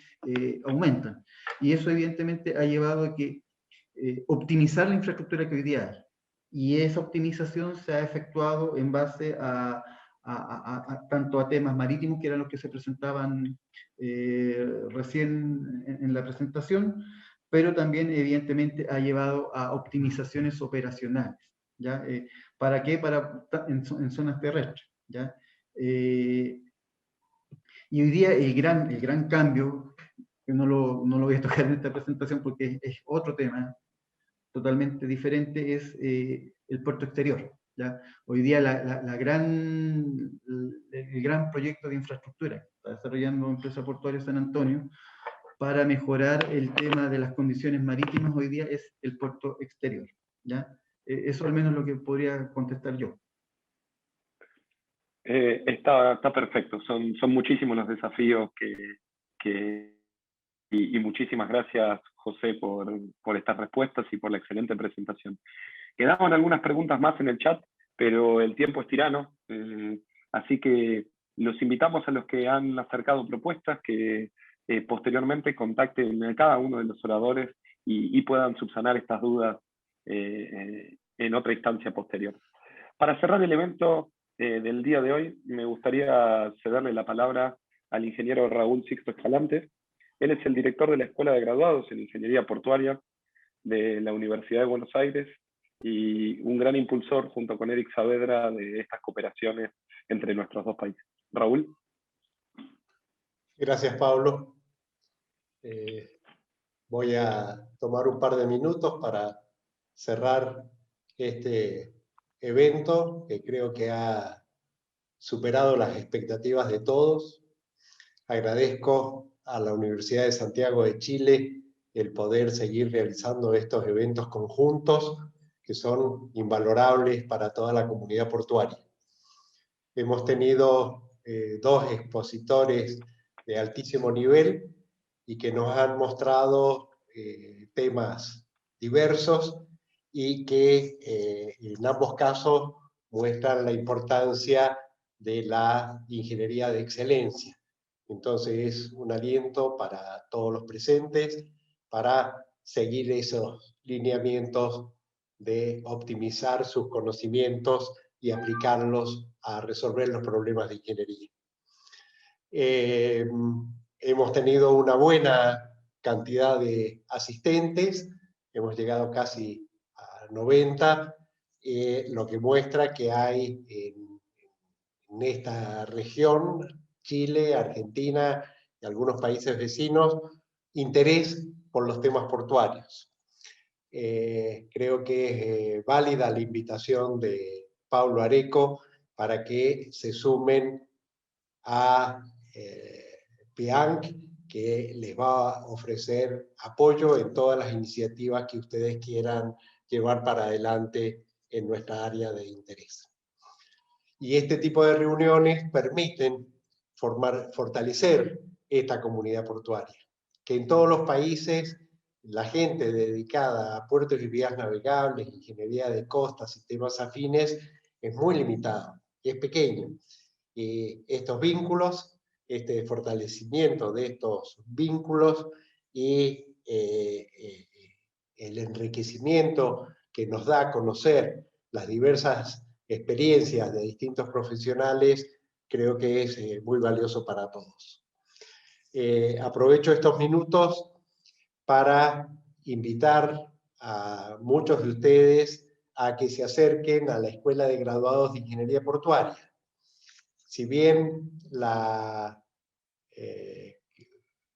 aumentan. Y eso evidentemente ha llevado a que optimizar la infraestructura que hoy día hay. Y esa optimización se ha efectuado en base tanto a temas marítimos, que eran los que se presentaban recién en la presentación, pero también evidentemente ha llevado a optimizaciones operacionales. ¿Ya? ¿Para qué? En zonas terrestres. ¿Ya? Y hoy día el gran cambio, que no lo voy a tocar en esta presentación porque es otro tema totalmente diferente, es el puerto exterior. ¿Ya? Hoy día el gran proyecto de infraestructura que está desarrollando Empresa Portuaria San Antonio para mejorar el tema de las condiciones marítimas hoy día es el puerto exterior. ¿Ya? Eso al menos es lo que podría contestar yo. Está perfecto, son muchísimos los desafíos y muchísimas gracias, José, por estas respuestas y por la excelente presentación. Quedaban algunas preguntas más en el chat, pero el tiempo es tirano, así que los invitamos a los que han acercado propuestas que posteriormente contacten a cada uno de los oradores y puedan subsanar estas dudas en otra instancia posterior. Para cerrar el evento del día de hoy, me gustaría cederle la palabra al ingeniero Raúl Sixto Escalante. Él es el director de la Escuela de Graduados en Ingeniería Portuaria de la Universidad de Buenos Aires y un gran impulsor, junto con Eric Saavedra, de estas cooperaciones entre nuestros dos países. Raúl. Gracias, Pablo. Voy a tomar un par de minutos para cerrar este evento que creo que ha superado las expectativas de todos. Agradezco a la Universidad de Santiago de Chile el poder seguir realizando estos eventos conjuntos que son invalorables para toda la comunidad portuaria. Hemos tenido dos expositores de altísimo nivel y que nos han mostrado temas diversos y que en ambos casos muestran la importancia de la ingeniería de excelencia. Entonces es un aliento para todos los presentes para seguir esos lineamientos de optimizar sus conocimientos y aplicarlos a resolver los problemas de ingeniería. Hemos tenido una buena cantidad de asistentes, hemos llegado casi a 90, lo que muestra que hay en esta región, Chile, Argentina y algunos países vecinos, interés por los temas portuarios. Creo que es válida la invitación de Pablo Areco para que se sumen a PIANC, que les va a ofrecer apoyo en todas las iniciativas que ustedes quieran llevar para adelante en nuestra área de interés. Y este tipo de reuniones permiten fortalecer esta comunidad portuaria, que en todos los países la gente dedicada a puertos y vías navegables, ingeniería de costas, sistemas afines, es muy limitada, es pequeño. Y estos vínculos, este fortalecimiento de estos vínculos y el enriquecimiento que nos da a conocer las diversas experiencias de distintos profesionales, creo que es muy valioso para todos. Aprovecho estos minutos para invitar a muchos de ustedes a que se acerquen a la Escuela de Graduados de Ingeniería Portuaria. Si bien la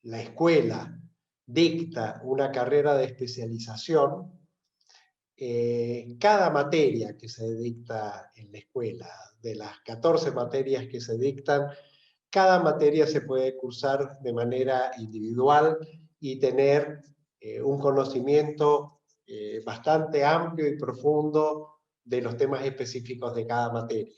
escuela dicta una carrera de especialización, cada materia que se dicta en la escuela, de las 14 materias que se dictan, cada materia se puede cursar de manera individual y tener un conocimiento bastante amplio y profundo de los temas específicos de cada materia.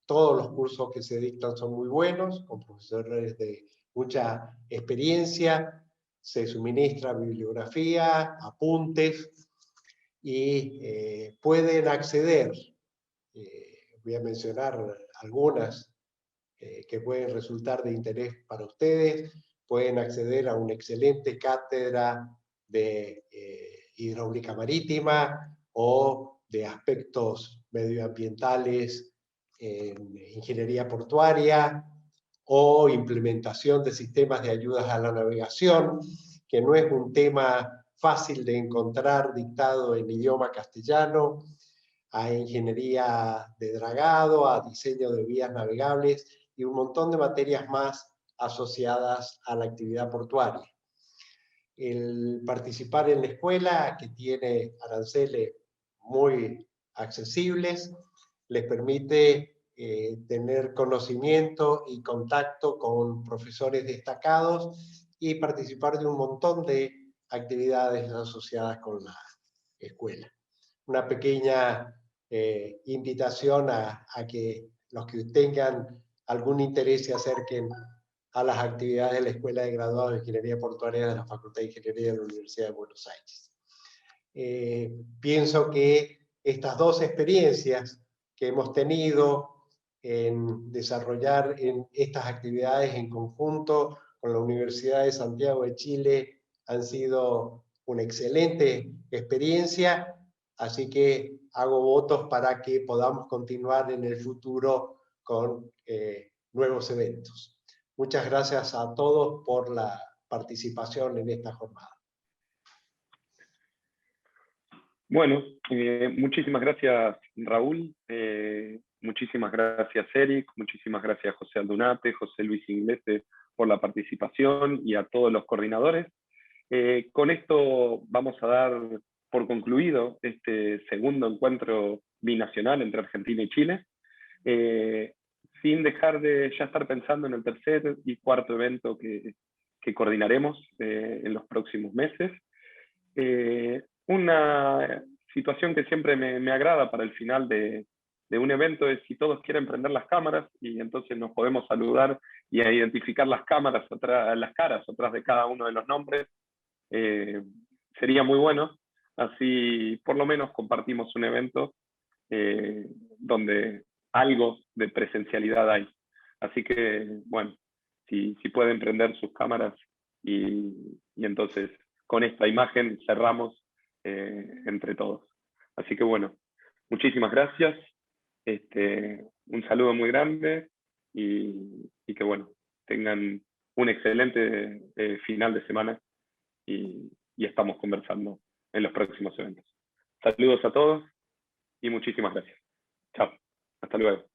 Todos los cursos que se dictan son muy buenos, con profesores de mucha experiencia, se suministra bibliografía, apuntes, y pueden acceder, voy a mencionar algunas que pueden resultar de interés para ustedes. Pueden acceder a una excelente cátedra de hidráulica marítima o de aspectos medioambientales en ingeniería portuaria o implementación de sistemas de ayudas a la navegación, que no es un tema fácil de encontrar dictado en idioma castellano, a ingeniería de dragado, a diseño de vías navegables y un montón de materias más asociadas a la actividad portuaria. El participar en la escuela, que tiene aranceles muy accesibles, les permite tener conocimiento y contacto con profesores destacados y participar de un montón de actividades asociadas con la escuela. Una pequeña invitación a que los que tengan algún interés se acerquen a las actividades de la Escuela de Graduados de Ingeniería Portuaria de la Facultad de Ingeniería de la Universidad de Buenos Aires. Pienso que estas dos experiencias que hemos tenido en desarrollar estas actividades en conjunto con la Universidad de Santiago de Chile han sido una excelente experiencia, así que hago votos para que podamos continuar en el futuro con nuevos eventos. Muchas gracias a todos por la participación en esta jornada. Bueno, muchísimas gracias, Raúl. Muchísimas gracias, Eric. Muchísimas gracias, José Aldunate, José Luis Inglese, por la participación, y a todos los coordinadores. Con esto vamos a dar por concluido este segundo encuentro binacional entre Argentina y Chile, sin dejar de ya estar pensando en el tercer y cuarto evento que coordinaremos en los próximos meses. Una situación que siempre me agrada para el final de un evento es si todos quieren prender las cámaras, y entonces nos podemos saludar y a identificar las caras atrás de cada uno de los nombres. Sería muy bueno, así por lo menos compartimos un evento donde algo de presencialidad hay. Así que, bueno, si pueden prender sus cámaras, y entonces con esta imagen cerramos entre todos. Así que bueno, muchísimas gracias, un saludo muy grande, y que bueno, tengan un excelente final de semana, y estamos conversando en los próximos eventos. Saludos a todos y muchísimas gracias. Chao, hasta luego.